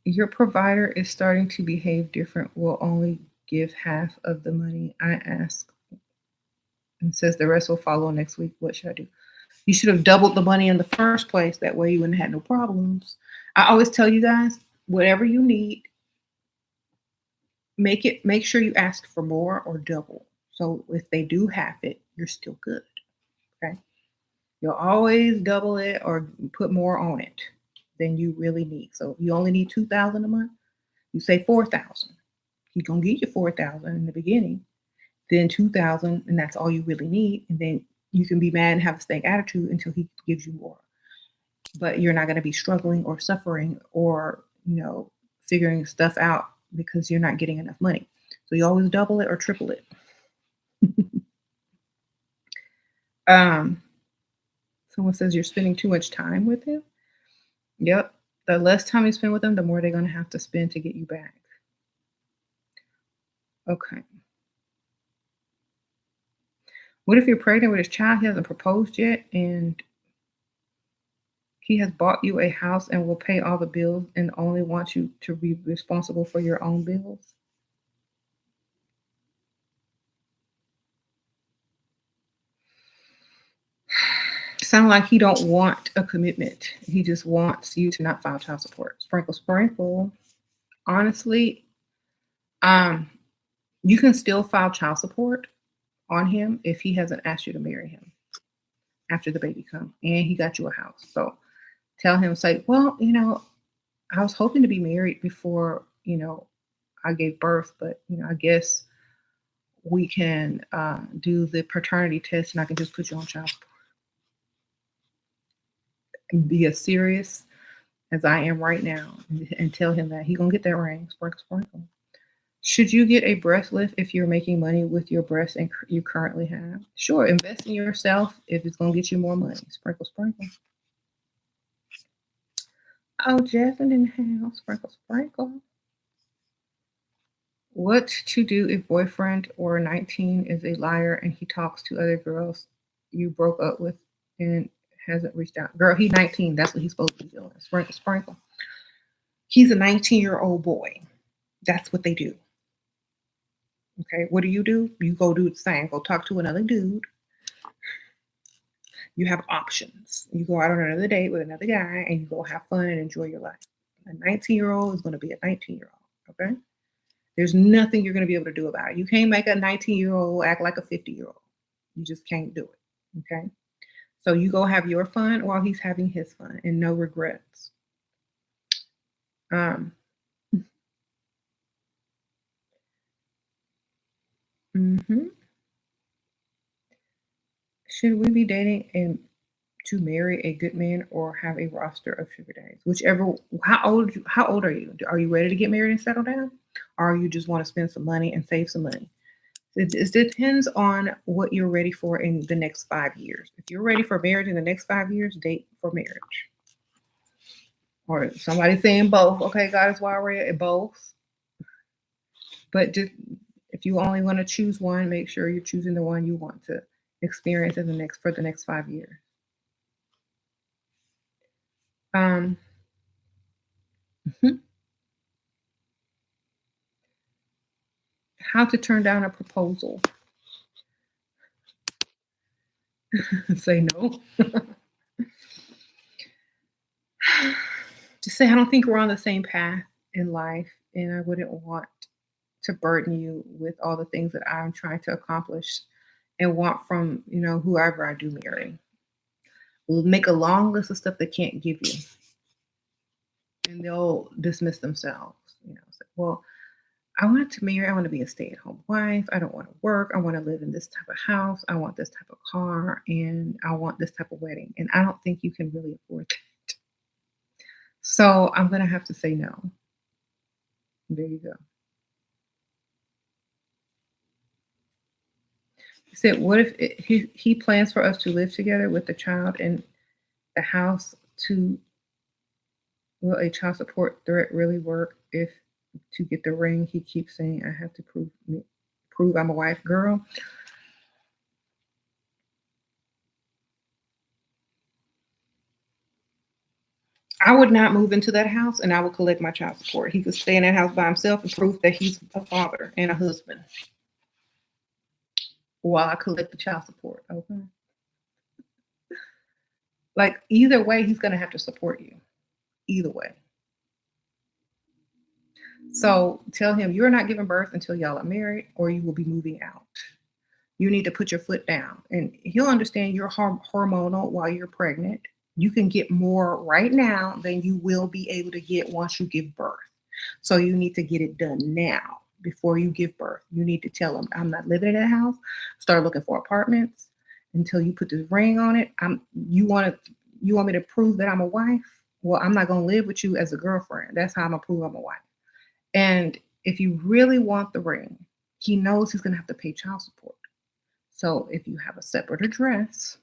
Your provider is starting to behave different. Will only give half of the money I ask and says the rest will follow next week. What should I do? You should have doubled the money in the first place. That way you wouldn't have had no problems. I always tell you guys, whatever you need, make sure you ask for more or double. So if they do have it, you're still good. Okay. You'll always double it or put more on it than you really need. So if you only need 2,000 a month, you say 4,000. He's gonna give you 4,000 in the beginning, then 2,000, and that's all you really need. And then you can be mad and have a stank attitude until he gives you more. But you're not gonna be struggling or suffering or figuring stuff out because you're not getting enough money. So you always double it or triple it. um, Someone says you're spending too much time with him. Yep. The less time you spend with them, the more they're gonna have to spend to get you back. Okay. What if you're pregnant with his child? He hasn't proposed yet, and he has bought you a house and will pay all the bills and only wants you to be responsible for your own bills? Sound like he don't want a commitment. He just wants you to not file child support. Sprinkle, sprinkle. Honestly, um, you can still file child support on him if he hasn't asked you to marry him after the baby comes and he got you a house. So tell him, say, well, I was hoping to be married before, I gave birth, but I guess we can do the paternity test and I can just put you on child support. And be as serious as I am right now and tell him that he gonna get that ring. Sprinkle, sprinkle. Should you get a breast lift if you're making money with your breast and you currently have? Sure, invest in yourself if it's gonna get you more money. Sprinkle, sprinkle. Oh, Jeff in the house. Sprinkle, sprinkle. What to do if boyfriend or 19 is a liar and he talks to other girls you broke up with and hasn't reached out? Girl, he's 19. That's what he's supposed to be doing. Sprinkle, sprinkle. He's a 19-year-old boy. That's what they do. Okay, what do? You go do the same. Go talk to another dude You have options. You go out on another date with another guy and you go have fun and enjoy your life. A 19-year-old is going to be a 19-year-old. Okay. There's nothing you're going to be able to do about it. You can't make a 19-year-old act like a 50-year-old. You just can't do it. Okay. So you go have your fun while he's having his fun and no regrets. Um, mhm. Should we be dating and to marry a good man or have a roster of sugar daddies? Whichever. How old are you? Are you ready to get married and settle down, or you just want to spend some money and save some money? It depends on what you're ready for in the next 5 years. If you're ready for marriage in the next 5 years, date for marriage. Or somebody saying both. Okay, God is why we're at both. But just if you only want to choose one, make sure you're choosing the one you want to experience in the next 5 years. Um, how to turn down a proposal? Say no. Just say I don't think we're on the same path in life, and I wouldn't want to burden you with all the things that I'm trying to accomplish and want from whoever I do marry. We'll make a long list of stuff they can't give you, and they'll dismiss themselves. Say, well, I want to marry. I want to be a stay-at-home wife. I don't want to work. I want to live in this type of house. I want this type of car, and I want this type of wedding. And I don't think you can really afford that. So I'm gonna have to say no. There you go. He said, "What if he plans for us to live together with the child in the house? To Will a child support threat really work? If to get the ring, he keeps saying I have to prove I'm a wife, girl." I would not move into that house, and I would collect my child support. He could stay in that house by himself and prove that he's a father and a husband while I collect the child support. Okay. Like either way, he's gonna have to support you. Either way. So tell him you're not giving birth until y'all are married, or you will be moving out. You need to put your foot down, and he'll understand you're hormonal while you're pregnant. You can get more right now than you will be able to get once you give birth. So you need to get it done now before you give birth. You need to tell them, I'm not living in that house. Start looking for apartments until you put this ring on it. You want me to prove that I'm a wife? Well, I'm not going to live with you as a girlfriend. That's how I'm going to prove I'm a wife. And if you really want the ring, he knows he's going to have to pay child support. So if you have a separate address,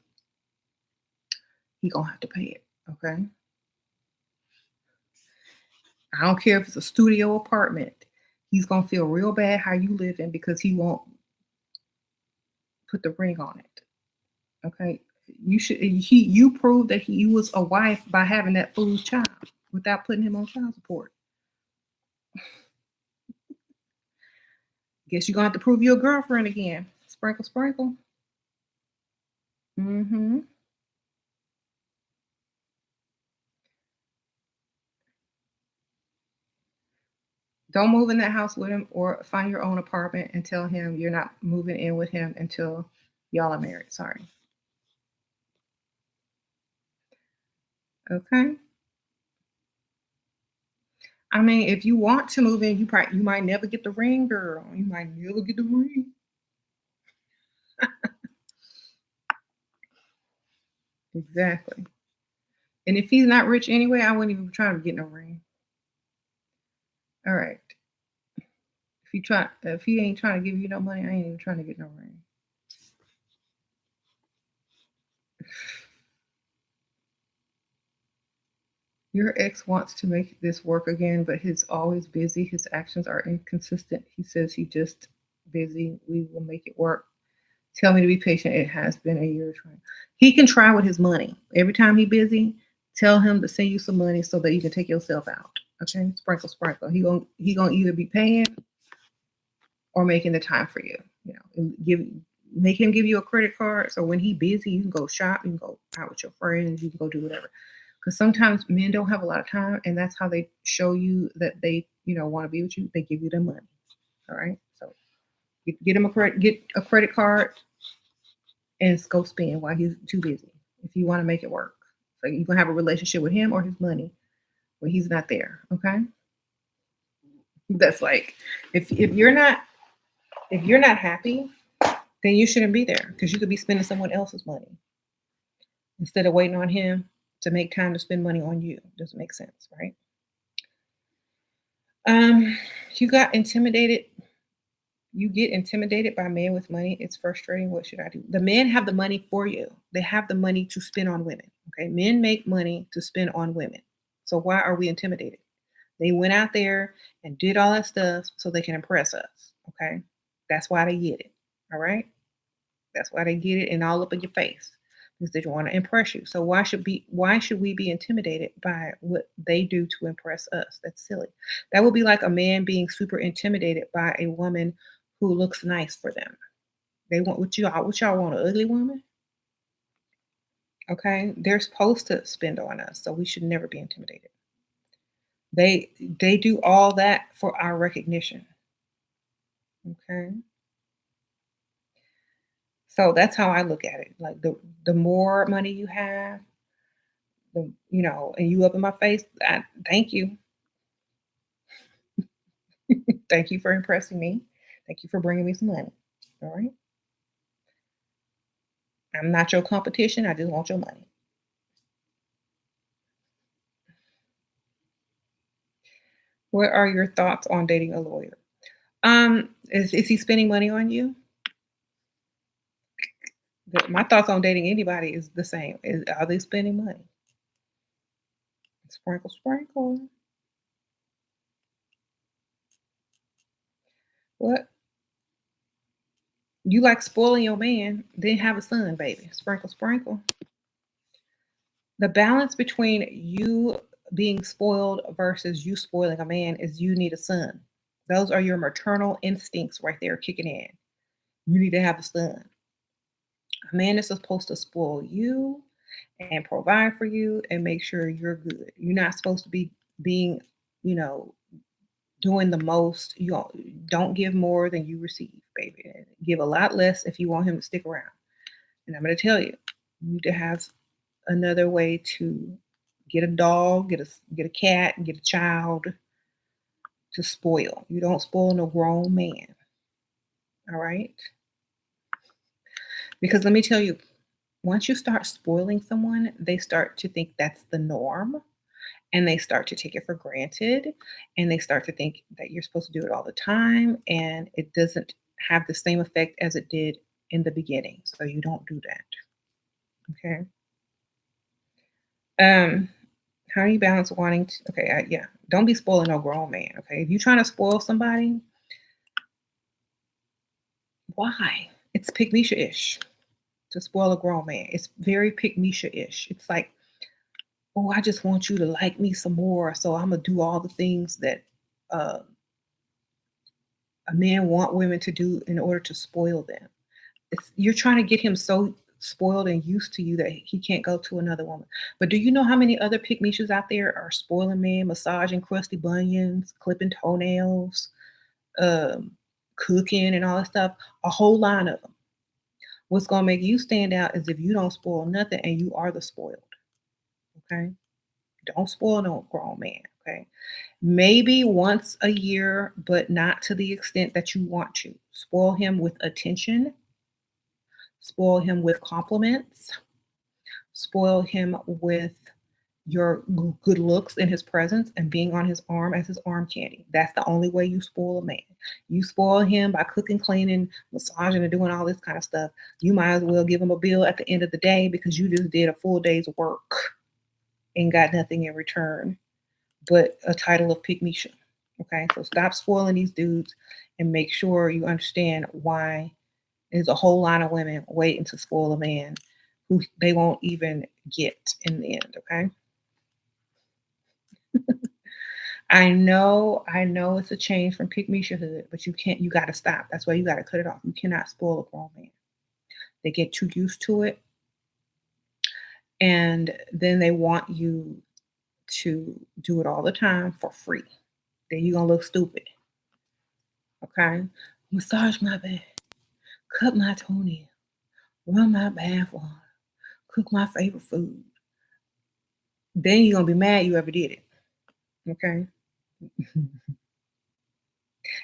he's going to have to pay it. Okay. I don't care if it's a studio apartment. He's going to feel real bad how you live in because he won't put the ring on it. Okay. You proved that he was a wife by having that fool's child without putting him on child support. Guess you're going to have to prove you're a girlfriend again. Sprinkle, sprinkle. Mm-hmm. Don't move in that house with him or find your own apartment and tell him you're not moving in with him until y'all are married. Sorry. Okay. I mean, if you want to move in, you might never get the ring, girl. You might never get the ring. Exactly. And if he's not rich anyway, I wouldn't even try to get no ring. All right. If he ain't trying to give you no money, I ain't even trying to get no ring. Your ex wants to make this work again, but he's always busy. His actions are inconsistent. He says he just busy. We will make it work. Tell me to be patient. It has been a year trying. He can try with his money. Every time he's busy, tell him to send you some money so that you can take yourself out. Okay, sprinkle, sprinkle. He gonna either be paying or making the time for you. And Make him give you a credit card so when he busy, you can go shop, you can go out with your friends, you can go do whatever. Because sometimes men don't have a lot of time, and that's how they show you that they, want to be with you. They give you the money. All right. So get him get a credit card and go spend while he's too busy. If you want to make it work, so you can have a relationship with him or his money when he's not there. Okay. That's like if you're not happy, then you shouldn't be there because you could be spending someone else's money instead of waiting on him to make time to spend money on you. Doesn't make sense, right? Um, you got intimidated. You get intimidated by men with money. It's frustrating. What should I do? The men have the money for you. They have the money to spend on women. Okay, men make money to spend on women. So why are we intimidated? They went out there and did all that stuff so they can impress us. Okay, that's why they get it. All right. That's why they get it and all up in your face because they want to impress you. So why should we be intimidated by what they do to impress us? That's silly. That would be like a man being super intimidated by a woman who looks nice for them. They want what y'all want, an ugly woman? Okay? They're supposed to spend on us, so we should never be intimidated. They do all that for our recognition. Okay? So that's how I look at it. Like the more money you have, and you up in my face, thank you. Thank you for impressing me. Thank you for bringing me some money. All right. I'm not your competition. I just want your money. What are your thoughts on dating a lawyer? Is he spending money on you? My thoughts on dating anybody is the same. Are they spending money? Sprinkle, sprinkle. What? You like spoiling your man, then have a son, baby. Sprinkle, sprinkle. The balance between you being spoiled versus you spoiling a man is you need a son. Those are your maternal instincts right there kicking in. You need to have a son. A man is supposed to spoil you and provide for you and make sure you're good. You're not supposed to be being, you know, doing the most. Don't give more than you receive, baby. Give a lot less if you want him to stick around. And I'm going to tell you, you need to have another way to get a dog, get a cat, get a child to spoil. You don't spoil no grown man. All right? Because let me tell you, once you start spoiling someone, they start to think that's the norm and they start to take it for granted and they start to think that you're supposed to do it all the time and it doesn't have the same effect as it did in the beginning. So you don't do that. Okay? Um how do you balance wanting to okay, yeah, don't be spoiling no grown man, okay? If you're trying to spoil somebody, why? It's Pickmiesha-ish to spoil a grown man. It's very Pickmiesha-ish. It's like, oh, I just want you to like me some more, so I'm gonna do all the things that uh, a man want women to do in order to spoil them. You're trying to get him so spoiled and used to you that he can't go to another woman. But do you know how many other Pickmieshas out there are spoiling men, massaging crusty bunions, clipping toenails, um, cooking, and all that stuff? A whole line of them. What's gonna make you stand out is if you don't spoil nothing and you are the spoiled. Okay, don't spoil no grown man. Okay, maybe once a year, but not to the extent that you want to. Spoil him with attention, spoil him with compliments, spoil him with your good looks in his presence and being on his arm as his arm candy. That's the only way you spoil a man. You spoil him by cooking, cleaning, massaging, and doing all this kind of stuff. You might as well give him a bill at the end of the day because you just did a full day's work and got nothing in return but a title of Pick Misha. Okay, so stop spoiling these dudes and make sure you understand why there's a whole lot of women waiting to spoil a man who they won't even get in the end. Okay, I know it's a change from Pick Misha hood, but you got to stop. That's why you got to cut it off. You cannot spoil a grown man. They get too used to it, and then they want you to do it all the time for free. Then you're gonna look stupid. Okay? Massage my back, cut my toenail, run my bath water, cook my favorite food. Then you're gonna be mad you ever did it. Okay?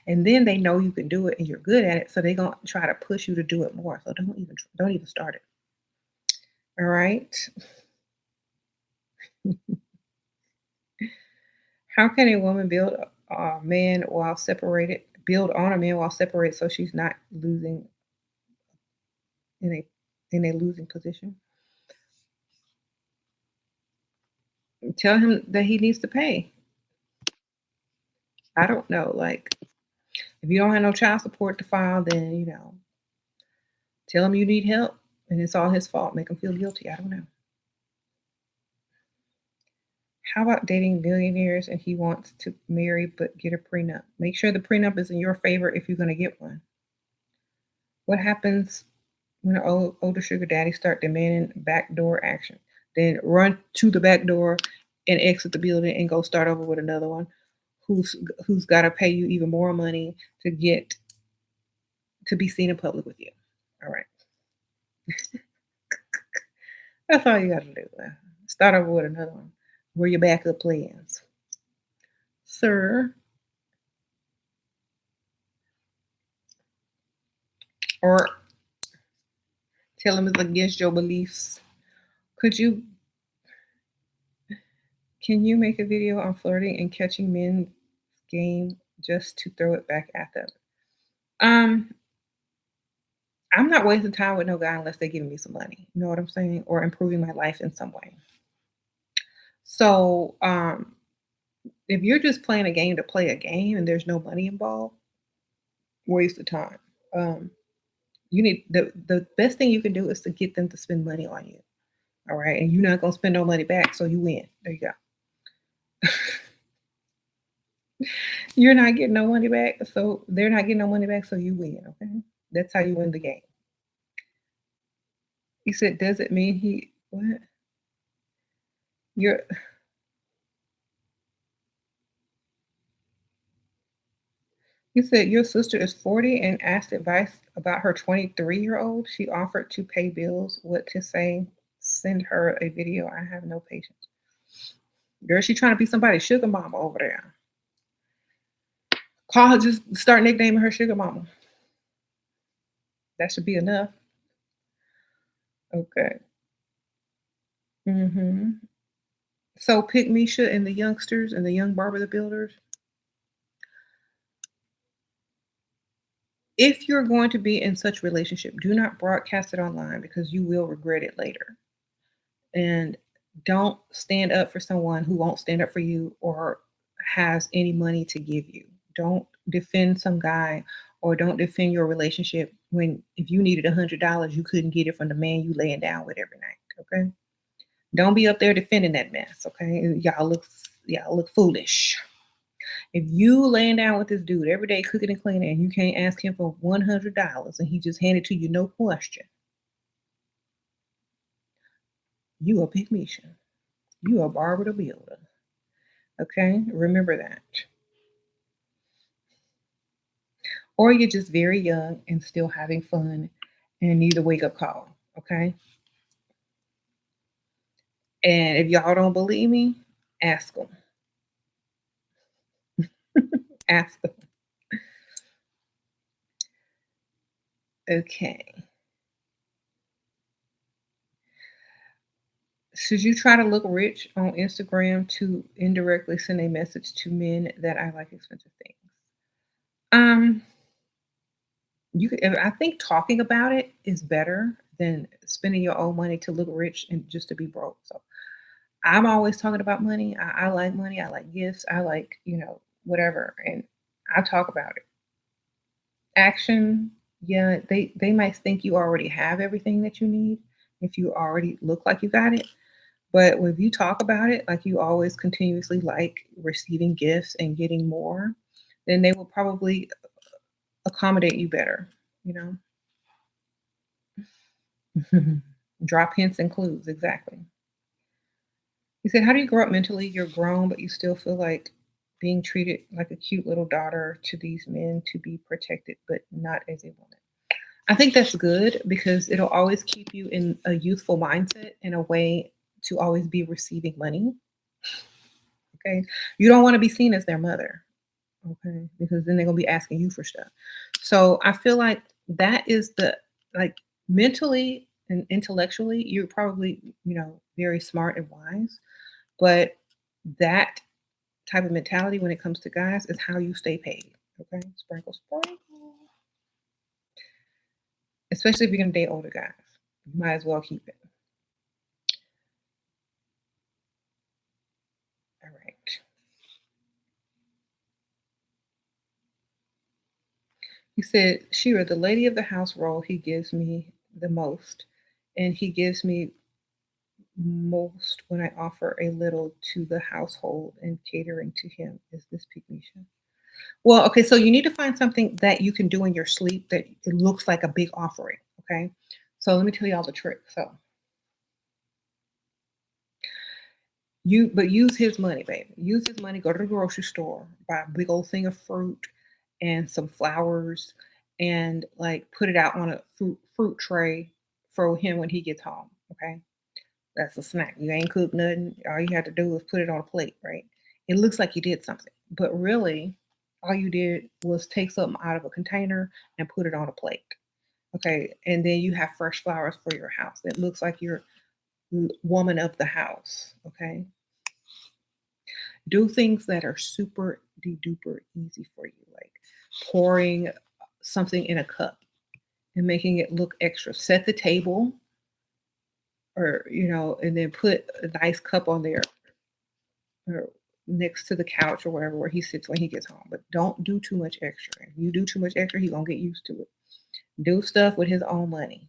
And then they know you can do it and you're good at it, so they're gonna try to push you to do it more. So don't even start it. All right. How can a woman build a man while separated? Build on a man while separated, so she's not losing in a losing position. Tell him that he needs to pay. I don't know. Like, if you don't have no child support to file, then tell him you need help and it's all his fault. Make him feel guilty. I don't know. How about dating millionaires and he wants to marry but get a prenup? Make sure the prenup is in your favor if you're going to get one. What happens when an older sugar daddy start demanding backdoor action? Then run to the back door and exit the building and go start over with another one who's got to pay you even more money to get to be seen in public with you. All right. That's all you got to do. Start over with another one. Where your backup plans? Sir, or tell him it's against your beliefs. Could you can you make a video on flirting and catching men game just to throw it back at them? Um, I'm not wasting time with no guy unless they're giving me some money. You know what I'm saying? Or improving my life in some way. So if you're just playing a game to play a game and there's no money involved, waste of time. Um, you need the best thing you can do is to get them to spend money on you. All right. And you're not gonna spend no money back, so you win. There you go. You're not getting no money back, so they're not getting no money back, so you win. Okay. That's how you win the game. He said, does it mean he what? You're You said your sister is 40 and asked advice about her 23-year-old. She offered to pay bills. What to say? Send her a video. I have no patience. Girl, she trying to be somebody's sugar mama over there. Call her, just start nicknaming her sugar mama. That should be enough. Okay. hmm So Pickmiesha and the youngsters and the young Barbara the Builders, if you're going to be in such relationship, do not broadcast it online because you will regret it later. And don't stand up for someone who won't stand up for you or has any money to give you. Don't defend some guy or don't defend your relationship when if you needed $100, you couldn't get it from the man you laying down with every night. Okay. Don't be up there defending that mess. Okay. Y'all look foolish. If you laying down with this dude every day cooking and cleaning and you can't ask him for $100 and he just handed to you no question, you a pick mission. You are Barbara the Builder. Okay, remember that. Or you're just very young and still having fun and need a wake up call. Okay. And if y'all don't believe me, ask them. Ask them. Okay. Should you try to look rich on Instagram to indirectly send a message to men that I like expensive things? Um, I think talking about it is better than spending your own money to look rich and just to be broke. So I'm always talking about money. I like money. I like gifts. I like, whatever. And I talk about it. Action, yeah, they might think you already have everything that you need if you already look like you got it. But when you talk about it, like you always continuously like receiving gifts and getting more, then they will probably accommodate you better, you know? Drop hints and clues, exactly. He said, "How do you grow up mentally? You're grown, but you still feel like being treated like a cute little daughter to these men to be protected, but not as a woman." I think that's good because it'll always keep you in a youthful mindset in a way to always be receiving money. Okay. You don't want to be seen as their mother. Okay. Because then they're going to be asking you for stuff. So I feel like that is like mentally and intellectually, you're probably, very smart and wise. But that type of mentality when it comes to guys is how you stay paid. Okay. Sprinkle, sprinkle. Especially if you're going to date older guys. You might as well keep it. All right. He said, "Shira, the lady of the house role he gives me the most, and he gives me most when I offer a little to the household and catering to him. Is this Pickmiesha?" Well, okay, so you need to find something that you can do in your sleep that it looks like a big offering. Okay. So let me tell you all the tricks. So but use his money, baby. Use his money, go to the grocery store, buy a big old thing of fruit and some flowers and like put it out on a fruit tray for him when he gets home. Okay. That's a snack. You ain't cooked nothing. All you had to do was put it on a plate, right? It looks like you did something, but really all you did was take something out of a container and put it on a plate. Okay. And then you have fresh flowers for your house. It looks like you're woman of the house. Okay. Do things that are super duper easy for you, like pouring something in a cup and making it look extra. Set the table or, and then put a nice cup on there or next to the couch or wherever where he sits when he gets home. But don't do too much extra. If you do too much extra, he's gonna get used to it. Do stuff with his own money.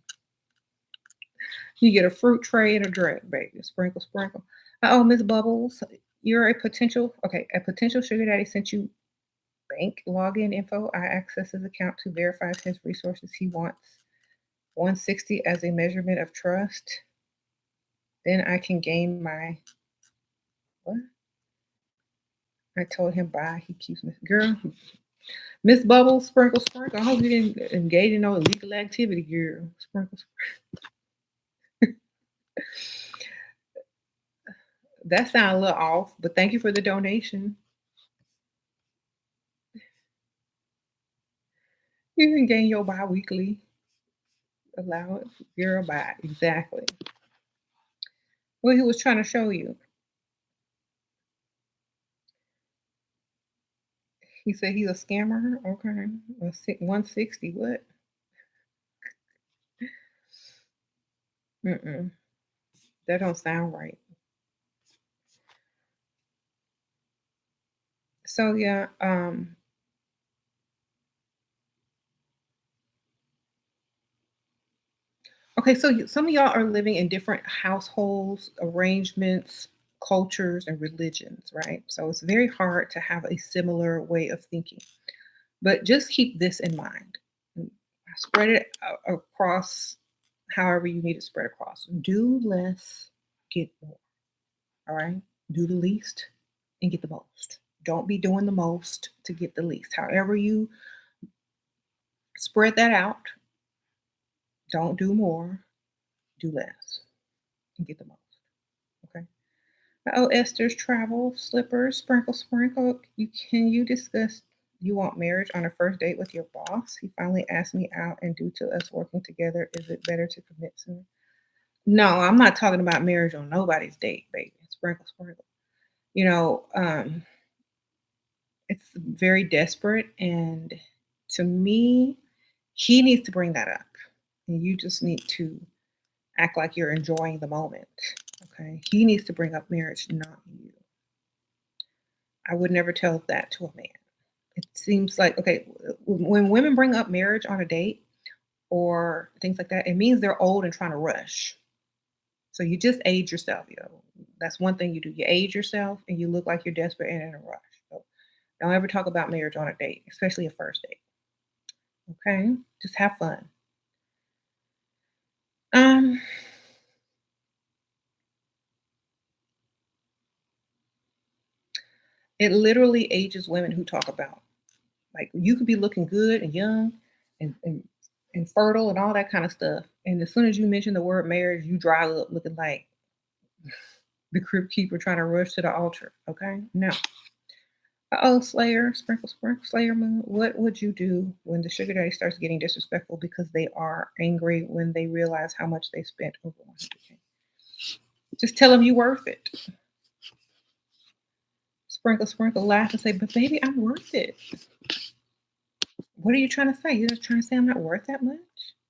You get a fruit tray and a drink, baby. Sprinkle, sprinkle. Oh, Miss Bubbles, you're a potential sugar daddy sent you bank login info. I access his account to verify his resources. He wants 160 as a measurement of trust. Then I can gain my what? I told him bye. He keeps me girl. Miss Bubbles, sprinkle, sprinkle. I hope you didn't engage in no illegal activity, girl. Sprinkle, sprinkle. That sounds a little off, but thank you for the donation. You can gain your bi-weekly allowance. Girl, bye. Exactly. What he was trying to show you. He said he's a scammer. Okay. 160. What? Mm-mm. That don't sound right. So yeah, okay, so some of y'all are living in different households, arrangements, cultures, and religions, right? So it's very hard to have a similar way of thinking. But just keep this in mind. Mm, Spread it across however you need it spread across. Do less, get more. All right? Do the least and get the most. Don't be doing the most to get the least. However you spread that out, don't do more, do less and get the most. Okay. Oh, Esther's travel slippers, sprinkle, sprinkle. You discuss you want marriage on a first date with your boss? He finally asked me out, and due to us working together, is it better to commit sooner? No, I'm not talking about marriage on nobody's date, baby. Sprinkle, sprinkle. You know, um, it's very desperate, and to me, he needs to bring that up, and you just need to act like you're enjoying the moment. Okay, he needs to bring up marriage, not you. I would never tell that to a man. It seems like okay, when women bring up marriage on a date or things like that, it means they're old and trying to rush. So you just age yourself, That's one thing you do. You age yourself and you look like you're desperate and in a rush. So don't ever talk about marriage on a date, especially a first date. Okay? Just have fun. Um, it literally ages women who talk about, like, you could be looking good and young and fertile and all that kind of stuff. And as soon as you mention the word marriage, you dry up looking like the crypt keeper trying to rush to the altar. Okay. No. Oh, Slayer, sprinkle, sprinkle, Slayer Moon. What would you do when the sugar daddy starts getting disrespectful because they are angry when they realize how much they spent over 100K? Just tell them you worth it. Sprinkle, sprinkle, laugh and say, but baby, I'm worth it. What are you trying to say? You're just trying to say I'm not worth that much?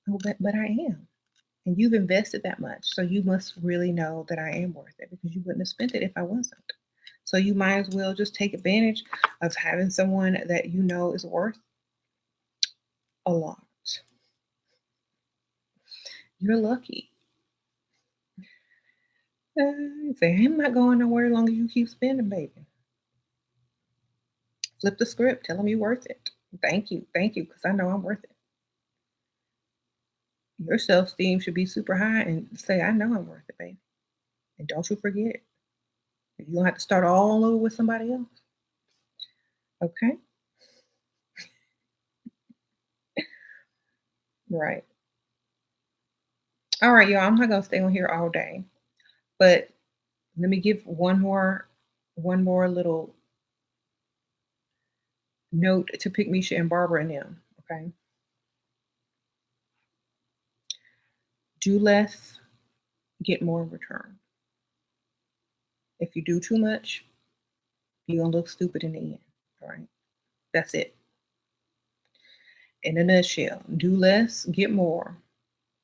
Oh, but I am. And you've invested that much. So you must really know that I am worth it because you wouldn't have spent it if I wasn't. So you might as well just take advantage of having someone that you know is worth a lot. You're lucky. Say, I'm not going nowhere as long as you keep spending, baby. Flip the script. Tell them you're worth it. Thank you, because I know I'm worth it. Your self-esteem should be super high and say, I know I'm worth it, baby. And don't you forget it. You don't have to start all over with somebody else. Okay? Right. All right, y'all. I'm not gonna stay on here all day. But let me give one more little note to Pickmiesha and Barbara and them. Okay. Do less, get more in return. If you do too much, you're gonna look stupid in the end. All right. That's it. In a nutshell. Do less, get more.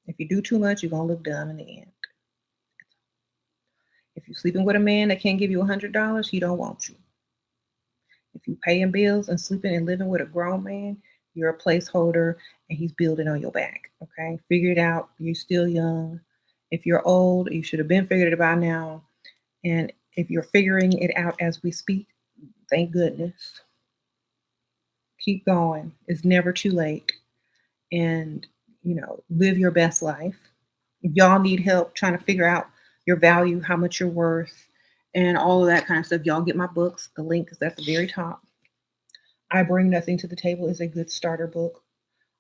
If you do too much, you're gonna look dumb in the end. If you're sleeping with a man that can't give you $100, he don't want you. If you paying bills and sleeping and living with a grown man, you're a placeholder and he's building on your back. Okay. Figure it out. You're still young. If you're old, you should have been figured it out now. And if you're figuring it out as we speak, thank goodness. Keep going. It's never too late. And, live your best life. If y'all need help trying to figure out your value, how much you're worth, and all of that kind of stuff, y'all get my books. The link is at the very top. I Bring Nothing to the Table is a good starter book.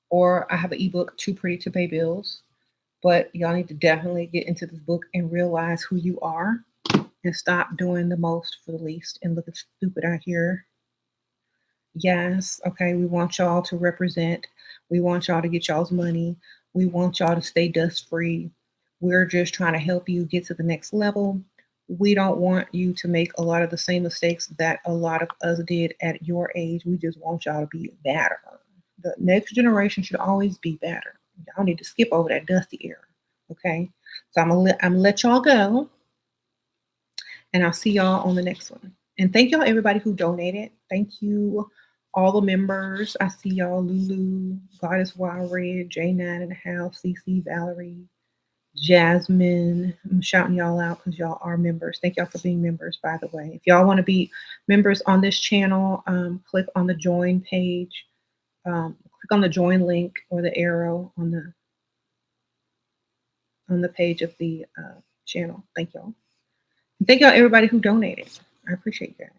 Or I have an ebook, Too Pretty to Pay Bills. But y'all need to definitely get into this book and realize who you are and stop doing the most for the least and looking stupid out here. Yes, okay, we want y'all to represent. We want y'all to get y'all's money. We want y'all to stay dust free. We're just trying to help you get to the next level. We don't want you to make a lot of the same mistakes that a lot of us did at your age. We just want y'all to be better. The next generation should always be better. Y'all need to skip over that dusty era. Okay. So I'm gonna let y'all go and I'll see y'all on the next one. And thank y'all everybody who donated. Thank you all the members. I see y'all Lulu, Goddess Wild Red, J9 in the house, CC, Valerie, Jasmine. I'm shouting y'all out because y'all are members. Thank y'all for being members, by the way. If y'all want to be members on this channel, click on the join page. Click on the join link or the arrow on the page of the channel. Thank y'all. And thank y'all everybody who donated. I appreciate that.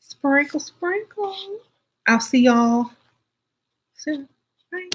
Sprinkle, sprinkle. I'll see y'all soon. Bye.